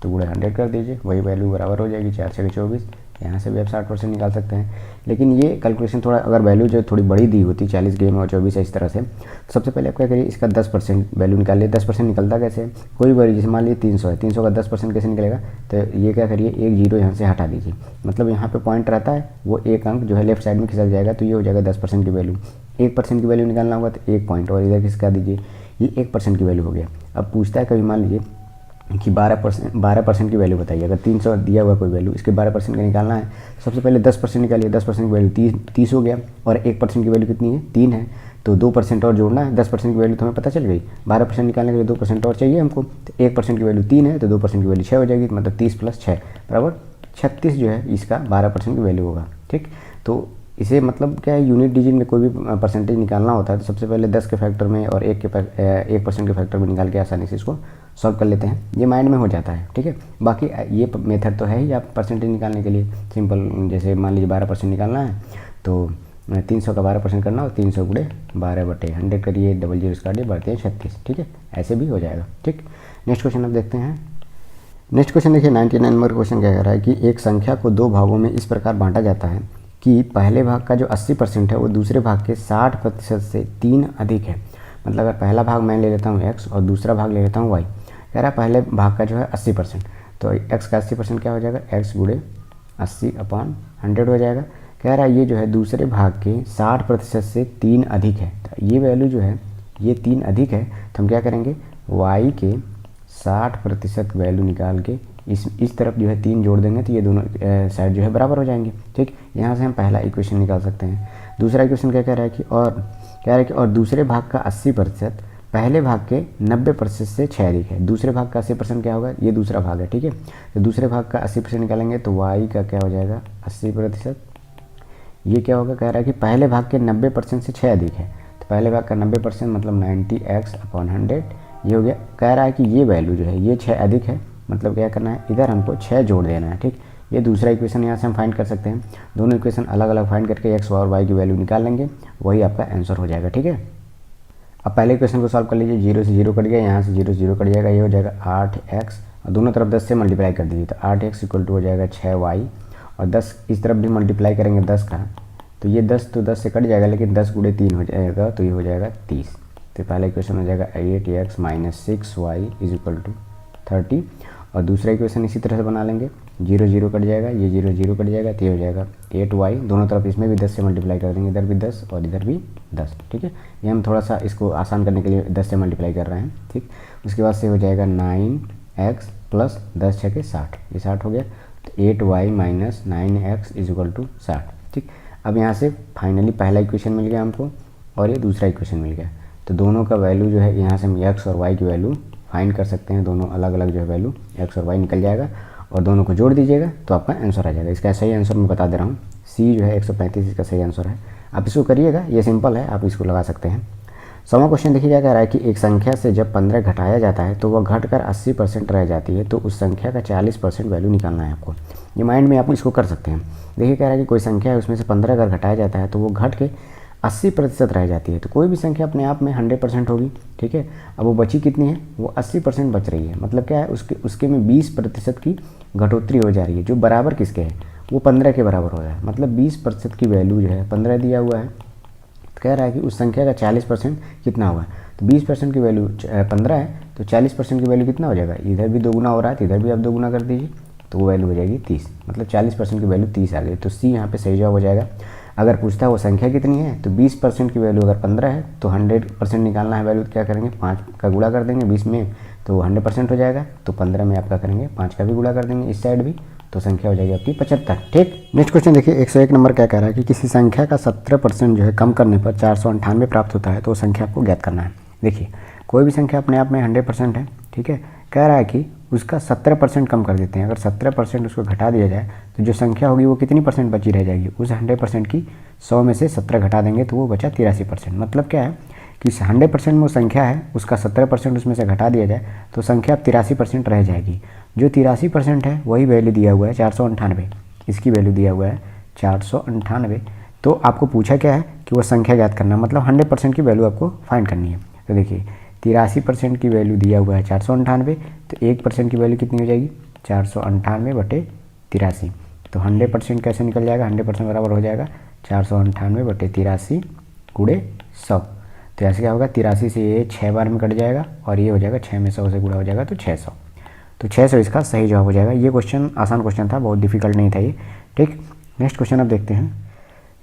तो गुणे 100 कर दीजिए, वही वैल्यू बराबर हो जाएगी 4 से 24। यहाँ से भी आप 60% निकाल सकते हैं। लेकिन ये कैलकुलेशन थोड़ा अगर वैल्यू जो थोड़ी बड़ी दी होती 40 गेम और 24 है इस तरह से, तो सबसे पहले आप क्या करिए इसका 10% वैल्यू निकालिए। 10% निकलता कैसे, कोई वैल्यू जैसे मान लीजिए 300 है, 300 का 10% कैसे निकलेगा, तो ये क्या करिए एक जीरो यहाँ से हटा दीजिए, मतलब यहाँ पे पॉइंट रहता है वो एक अंक जो है लेफ्ट साइड में खिसक जाएगा, तो ये हो जाएगा 10% की वैल्यू। 1% की वैल्यू निकालना होगा तो 1 पॉइंट और इधर खिसका दीजिए, ये 1% की वैल्यू हो गया। अब पूछता है कभी मान लीजिए कि 12% की वैल्यू बताइए। अगर 300 दिया हुआ कोई वैल्यू, इसके 12% का निकालना है, सबसे पहले 10% निकालिए। 10% की वैल्यू 30 हो गया और 1% की वैल्यू कितनी है, 3 है, तो 2% और जोड़ना है। 10% की वैल्यू तो हमें पता चल गई, 12% निकालने के लिए 2% और चाहिए हमको, तो 1% की वैल्यू 3 है तो 2% की वैल्यू 6 हो जाएगी, मतलब 30 + 6 बराबर 36 जो है इसका 12% की वैल्यू होगा, ठीक। तो इसे मतलब क्या है, यूनिट डिजिट में कोई भी परसेंटेज निकालना होता है तो सबसे पहले 10 के फैक्टर में और 1% के फैक्टर में निकाल के आसानी से इसको सॉल्व कर लेते हैं, ये माइंड में हो जाता है, ठीक है। बाकी ये मेथड तो है ही आप परसेंटेज निकालने के लिए सिंपल, जैसे मान लीजिए 12% निकालना है तो 300 का 12% करना हो, 300 गुणे 12/100 करिए, डबल जीरो काटिए, बढ़ते हैं 36, ठीक है, ऐसे भी हो जाएगा, ठीक। नेक्स्ट क्वेश्चन अब देखते हैं। नेक्स्ट क्वेश्चन देखिए 99 नंबर क्वेश्चन क्या कह रहा है कि एक संख्या को 2 भागों में इस प्रकार बांटा जाता है कि पहले भाग का जो 80% है वो दूसरे भाग के 60% से 3 अधिक है। मतलब अगर पहला भाग मैं ले लेता हूँ x और दूसरा भाग ले लेता हूँ y, कह रहा है पहले भाग का जो है 80%, तो x का 80% क्या हो जाएगा, x गुणे 80/100 हो जाएगा। कह रहा है ये जो है दूसरे भाग के 60% से 3 अधिक है, तो ये वैल्यू जो है ये 3 अधिक है, तो हम क्या करेंगे y के 60% वैल्यू निकाल के इस तरफ जो है 3 जोड़ देंगे, तो ये दोनों साइड जो है बराबर हो जाएंगे। ठीक, यहाँ से हम पहला इक्वेशन निकाल सकते हैं। दूसरा इक्वेशन क्या कह रहा है कि और दूसरे भाग का 80% पहले भाग के 90% से 6 अधिक है। दूसरे भाग का 80% क्या होगा, ये दूसरा भाग है। ठीक है, तो दूसरे भाग का 80% निकालेंगे तो y का क्या हो जाएगा 80%। ये क्या होगा, कह रहा है कि पहले भाग के 90% से 6 अधिक है, तो पहले भाग का 90% मतलब 90x/100 ये हो गया। कह रहा है कि ये वैल्यू जो है ये 6 अधिक है, मतलब क्या करना है, इधर हमको 6 जोड़ देना है। ठीक, ये दूसरा इक्वेशन यहाँ से हम फाइंड कर सकते हैं। दोनों इक्वेशन अलग अलग फाइंड करके x और y की वैल्यू निकाल लेंगे, वही आपका आंसर हो जाएगा। ठीक है, अब पहले इक्वेशन को सॉल्व कर लीजिए। 0 से 0 कट गया, यहाँ से 0 से 0 कट जाएगा, ये हो जाएगा 8x और दोनों तरफ 10 से मल्टीप्लाई कर दीजिए, तो 8x = हो जाएगा 6y और 10 इस तरफ भी मल्टीप्लाई करेंगे 10 का, तो ये 10 तो 10 से कट जाएगा, लेकिन 10 × 3 हो जाएगा, तो ये हो जाएगा 30। तो पहला इक्वेशन हो जाएगा 8x - 6y = 30 और दूसरा इक्वेशन इसी तरह से बना लेंगे। 0 0 कट जाएगा, ये 0 0 कट जाएगा, तो ये हो जाएगा 8y, दोनों तरफ इसमें भी 10 से मल्टीप्लाई कर देंगे, इधर भी 10 और इधर भी 10। ठीक है, ये हम थोड़ा सा इसको आसान करने के लिए 10 से मल्टीप्लाई कर रहे हैं। ठीक, उसके बाद से हो जाएगा 9x + 10 × 6 = 60, ये 60 हो गया, तो 8y - 9x = 60। ठीक, अब यहाँ से फाइनली पहला इक्वेशन मिल गया हमको और ये दूसरा इक्वेशन मिल गया, तो दोनों का वैल्यू जो है यहाँ से हम x और y की वैल्यू फाइंड कर सकते हैं। दोनों अलग अलग जो है वैल्यू x और y निकल जाएगा और दोनों को जोड़ दीजिएगा तो आपका आंसर आ जाएगा। इसका सही आंसर मैं बता दे रहा हूँ, C जो है 135 इसका सही आंसर है। आप इसको करिएगा, ये सिंपल है, आप इसको लगा सकते हैं। 100वां क्वेश्चन देखिए क्या कह रहा है कि एक संख्या से जब 15 घटाया जाता है तो वह घटकर 80% रह जाती है, तो उस संख्या का 40% वैल्यू निकालना है आपको। ये माइंड में आप इसको कर सकते हैं। देखिए कह रहा है कि कोई संख्या है, उसमें से 15 अगर घटाया जाता है तो वो घट के 80% रह जाती है, तो कोई भी संख्या अपने आप में 100% होगी। ठीक है, अब वो बची कितनी है, वो 80% बच रही है, मतलब क्या है उसके में 20% की घटोतरी हो जा रही है, जो बराबर किसके है, वो 15 के बराबर हो रहा है। मतलब 20% की वैल्यू जो है 15 दिया हुआ है, तो कह रहा है कि उस संख्या का 40% कितना हुआ, तो 20% की वैल्यू 15 है, तो 40% की वैल्यू कितना हो जाएगा, इधर भी 2 गुना हो रहा है तो इधर भी आप 2 गुना कर दीजिए, तो वो वैल्यू हो जाएगी 30, मतलब 40% की वैल्यू 30 आ गई। तो सी यहाँ पे सही जवाब हो जाएगा। अगर पूछता है वो संख्या कितनी है, तो 20% की वैल्यू अगर 15 है तो 100% निकालना है वैल्यू, तो क्या करेंगे 5 का गुणा कर देंगे 20 में, तो 100% हो जाएगा। तो 15 में आप क्या करेंगे 5 का भी गुणा कर देंगे इस साइड भी, तो संख्या हो जाएगी आपकी 75। ठीक, नेक्स्ट क्वेश्चन देखिए 101 नंबर क्या कह रहा है कि किसी संख्या का 17% जो है कम करने पर 498 प्राप्त होता है, तो उस संख्या आपको ज्ञात करना है। देखिए कोई भी संख्या अपने आप में 100% है, ठीक है, कह रहा है कि उसका 17% कम कर देते हैं। अगर 17% उसको घटा दिया जाए तो जो संख्या होगी वो कितनी परसेंट बची रह जाएगी, उस 100% की 100 में से 17 घटा देंगे तो वो बचा 83%। मतलब क्या है कि 100% में वो संख्या है, उसका 17% उसमें से घटा दिया जाए तो संख्या 83% रह जाएगी। जो 83% है वही वैल्यू दिया हुआ है 498, इसकी वैल्यू दिया हुआ है 498। तो आपको पूछा क्या है कि वो संख्या ज्ञात करना, मतलब 100% की वैल्यू आपको फाइंड करनी है। तो देखिए 83% की वैल्यू दिया हुआ है 498, तो 1% की वैल्यू कितनी हो जाएगी 498/83। तो 100% कैसे निकल जाएगा, 100% बराबर हो जाएगा 498/83 × 100। तो ऐसे क्या होगा 83 से ये 6 बार में कट जाएगा और ये हो जाएगा 6 में 100 से गुणा हो जाएगा तो 600। तो 600 इसका सही जवाब हो जाएगा। ये क्वेश्चन आसान क्वेश्चन था, बहुत डिफिकल्ट नहीं था ये। ठीक, नेक्स्ट क्वेश्चन अब देखते हैं।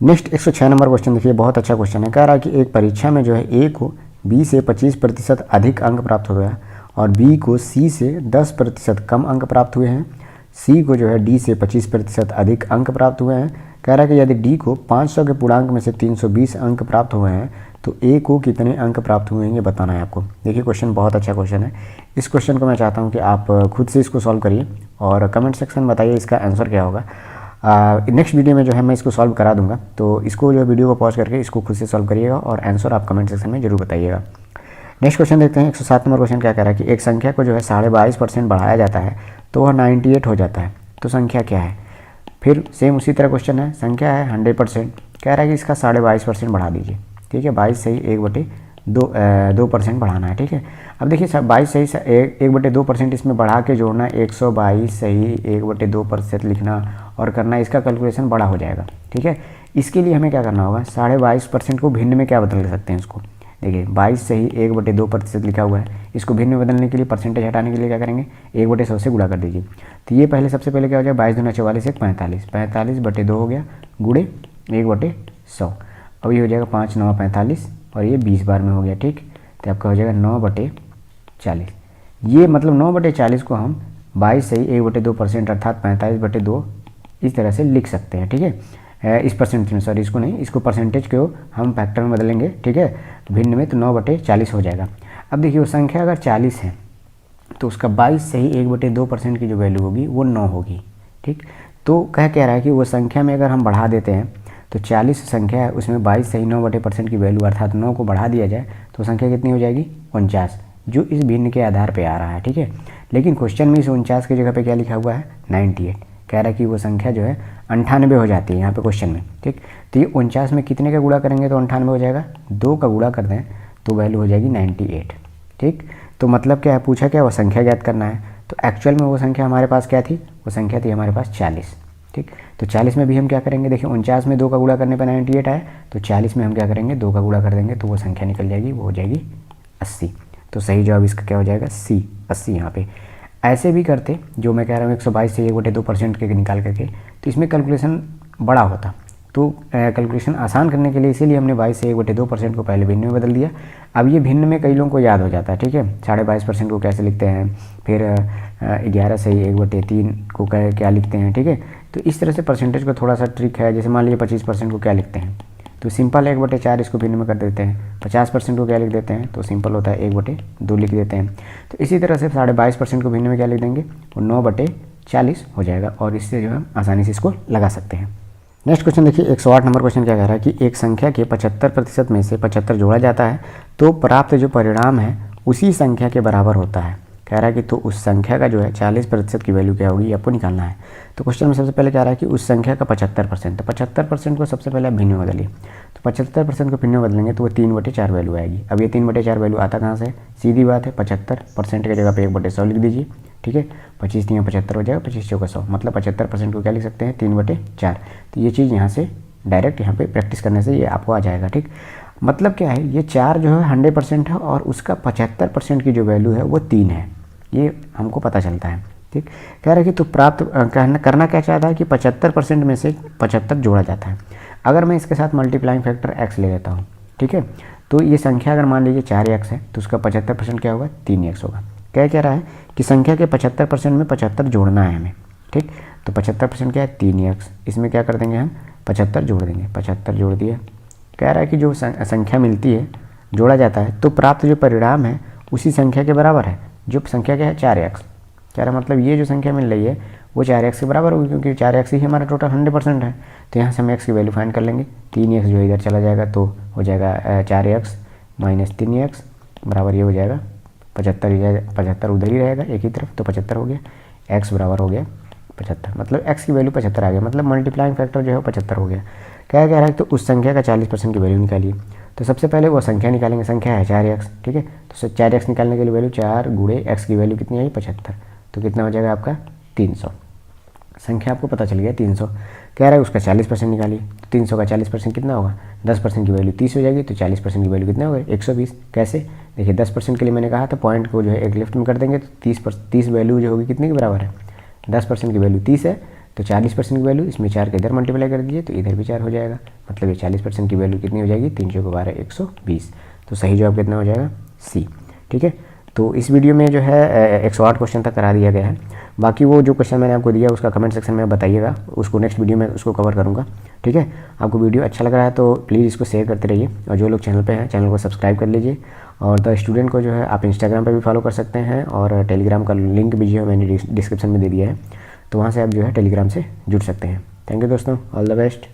नेक्स्ट 106 नंबर क्वेश्चन देखिए, बहुत अच्छा क्वेश्चन है। कह रहा है कि एक परीक्षा में जो है ए को बी से 25% अधिक अंक प्राप्त हो गया और बी को सी से 10% कम अंक प्राप्त हुए हैं। सी को जो है डी से 25% अधिक अंक प्राप्त हुए हैं। कह रहा है कि यदि डी को 500 के पूर्णांक में से 320 अंक प्राप्त हुए हैं तो ए को कितने अंक प्राप्त हुए हैं ये बताना है आपको। देखिए क्वेश्चन बहुत अच्छा क्वेश्चन है। इस क्वेश्चन को मैं चाहता हूँ कि आप खुद से इसको सॉल्व करिए और कमेंट सेक्शन में बताइए इसका आंसर क्या होगा। नेक्स्ट वीडियो में जो है मैं इसको सॉल्व करा दूंगा, तो इसको जो वीडियो को पॉज करके इसको खुद से सॉल्व करिएगा और आंसर आप कमेंट सेक्शन में जरूर बताइएगा। नेक्स्ट क्वेश्चन देखते हैं। 107 नंबर क्वेश्चन क्या कह रहा है कि एक संख्या को जो है 22.5% बढ़ाया जाता है तो वह 98 हो जाता है, तो संख्या क्या है। फिर सेम उसी तरह क्वेश्चन है, संख्या है 100%, कह रहा है कि इसका 22.5% बढ़ा दीजिए। ठीक है, 22 सही 1/2% बढ़ाना है। ठीक है, अब देखिए 22 सही 1/2% इसमें बढ़ा के जोड़ना, 122 सही 1/2% लिखना और करना, इसका कैलकुलेशन बड़ा हो जाएगा। ठीक है, इसके लिए हमें क्या करना होगा, 22.5% को भिन्न में क्या बदल सकते हैं, इसको देखिए 22 से ही 1/2% लिखा हुआ है। इसको भिन्न में बदलने के लिए, परसेंटेज हटाने के लिए क्या करेंगे, 1/100 से गुणा कर दीजिए। तो ये पहले सबसे पहले क्या हो जाए, 22 दूना 44, 45, 45/2 हो गया, गुणे 1/100। अब ये हो जाएगा 5 9 45 और ये 20 बार में हो गया। ठीक, तो आपका हो जाएगा 9/40। ये मतलब 9/40 को हम 22 से ही 1/2% अर्थात 45/2 इस तरह से लिख सकते हैं। ठीक है, इस परसेंटेज में, सॉरी इसको नहीं, इसको परसेंटेज को हम फैक्टर में बदलेंगे। ठीक है, भिन्न में, तो 9/40 हो जाएगा। अब देखिए वो संख्या अगर 40 है तो उसका 22 से ही 1/2% की जो वैल्यू होगी वो 9 होगी। ठीक, तो कह रहा है कि वो संख्या में अगर हम बढ़ा देते हैं तो 40 संख्या है, उसमें 22 से ही 9/% की वैल्यू अर्थात 9 को बढ़ा दिया जाए तो संख्या कितनी हो जाएगी, 49, जो इस भिन्न के आधार पे आ रहा है। ठीक है, लेकिन क्वेश्चन में इस 49 की जगह पे क्या लिखा हुआ है, 98। कह रहा है कि वो संख्या जो है 98 हो जाती है यहाँ पे क्वेश्चन में। ठीक, तो ये 49 में कितने का गुणा करेंगे तो 98 हो जाएगा, 2 का गुणा कर दें तो वैल्यू हो जाएगी 98। ठीक, तो मतलब क्या है, पूछा क्या, वो संख्या ज्ञात करना है। तो एक्चुअल में वो संख्या हमारे पास क्या थी, वो संख्या थी हमारे पास 40। ठीक, तो 40 में भी हम क्या करेंगे, देखिए 49 में 2 का गुणा करने पर 98 आए, तो 40 में हम क्या करेंगे, 2 का गुणा कर देंगे तो वो संख्या निकल जाएगी, वो हो जाएगी 80। तो सही जवाब इसका क्या हो जाएगा, सी, 80 यहाँ पे। ऐसे भी करते जो मैं कह रहा हूँ 122 से 1/2% के निकाल करके, तो इसमें कैलकुलेशन बड़ा होता। तो कैलकुलेशन आसान करने के लिए इसीलिए हमने 22 से 1/2% को पहले भिन्न में बदल दिया। अब ये भिन्न में कई लोगों को याद हो जाता है। ठीक है, 22.5% को कैसे लिखते हैं, फिर 11 से 1/3 को क्या लिखते हैं। ठीक है, तो इस तरह से परसेंटेज को थोड़ा सा ट्रिक है। जैसे मान लीजिए 25% को क्या लिखते हैं, तो सिंपल 1/4 इसको भिन्न में कर देते हैं। 50% को क्या लिख देते हैं, तो सिंपल होता है 1/2 लिख देते हैं। तो इसी तरह से 22.5% को भिन्न में क्या लिख देंगे, वो 9/40 हो जाएगा और इससे जो है आसानी से इसको लगा सकते हैं। नेक्स्ट क्वेश्चन देखिए 108 नंबर क्वेश्चन क्या कह रहा है कि एक संख्या के 75% में से 75 जोड़ा जाता है तो प्राप्त जो परिणाम है उसी संख्या के बराबर होता है। कह रहा है कि तो उस संख्या का जो है 40% की वैल्यू क्या होगी, आपको निकालना है। तो क्वेश्चन में सबसे पहले कह रहा है कि उस संख्या का 75%, तो 75% को सबसे पहले आप भिन्न में बदलिए। तो 75% को भिन्न में बदलेंगे तो वो 3/4 वैल्यू आएगी। अब ये 3/4 वैल्यू आता कहाँ से, सीधी बात है, 75% की जगह पे 1/100 लिख दीजिए। ठीक है, 25 3 75 हो जाएगा, 25 चौका 100, मतलब 75% को क्या लिख सकते हैं, 3/4। तो ये चीज़ यहाँ से डायरेक्ट यहाँ पे प्रैक्टिस करने से ये आपको आ जाएगा। ठीक, मतलब क्या है, ये 4 जो है 100% है और उसका 75% की जो वैल्यू है वो 3 है, ये हमको पता चलता है। ठीक, कह रहा है कि तो प्राप्त करना क्या चाहता है कि 75% में से 75 जोड़ा जाता है। अगर मैं इसके साथ मल्टीप्लाइंग फैक्टर x ले लेता हूँ, ठीक है, तो ये संख्या अगर मान लीजिए 4x है तो उसका 75% क्या होगा, 3x होगा। क्या कह रहा है कि संख्या के 75% में 75 जोड़ना है हमें। ठीक, तो 75% क्या है, 3x, इसमें क्या कर देंगे हम, 75 जोड़ देंगे, 75 जोड़ दिया। कह रहा है कि जो संख्या मिलती है, जोड़ा जाता है, तो प्राप्त जो परिणाम है उसी संख्या के बराबर है। जो संख्या क्या है, 4x। कह रहा मतलब ये जो संख्या मिल रही है वो 4x के बराबर होगी, क्योंकि 4x ही हमारा टोटल 100% है। तो यहाँ से हम x की वैल्यू फाइंड कर लेंगे। 3x जो इधर चला जाएगा तो हो जाएगा 4x माइनस 3x बराबर ये हो जाएगा 75, 75 उधर ही रहेगा एक ही तरफ, तो 75 हो गया। x बराबर हो गया 75, मतलब x की वैल्यू 75 आ गया, मतलब मल्टीप्लाइंग फैक्टर जो है 75 हो गया। क्या कह रहा है, तो उस संख्या का 40% की वैल्यू निकालिए। तो सबसे पहले वो संख्या निकालेंगे, संख्या है 4x। ठीक है, तो 4x निकालने के लिए वैल्यू 4 गुणे x की वैल्यू कितनी आई, 75, तो कितना हो जाएगा आपका 300। संख्या आपको पता चल गया 300। कह रहा है उसका 40% निकालिए। तो 300 का 40% कितना होगा, 10% की वैल्यू 30 हो जाएगी, तो 40% की वैल्यू कितना होगा, 120। कैसे, देखिए 10% के लिए मैंने कहा था पॉइंट को जो है एक लेफ्ट में कर देंगे, तो 30 वैल्यू जो होगी कितने के बराबर है, 10% की वैल्यू 30 है, तो 40% की वैल्यू इसमें 4 के इधर मल्टीप्लाई कर दीजिए तो इधर भी 4 हो जाएगा, मतलब ये 40% की वैल्यू कितनी हो जाएगी, 3 चौके 12 120। तो सही जवाब कितना हो जाएगा, सी। ठीक है, तो इस वीडियो में जो है 108 क्वेश्चन तक करा दिया गया है। बाकी वो जो क्वेश्चन मैंने आपको दिया उसका कमेंट सेक्शन में बताइएगा, उसको नेक्स्ट वीडियो में उसको कवर करूँगा। ठीक है, आपको वीडियो अच्छा लग रहा है तो प्लीज़ इसको शेयर करते रहिए, और जो लोग चैनल पे हैं चैनल को सब्सक्राइब कर लीजिए। और द स्टूडेंट को जो है आप इंस्टाग्राम पे भी फॉलो कर सकते हैं, और टेलीग्राम का लिंक भी जो है मैंने डिस्क्रिप्शन में दे दिया है, तो वहाँ से आप जो है टेलीग्राम से जुड़ सकते हैं। थैंक यू दोस्तों, ऑल द बेस्ट।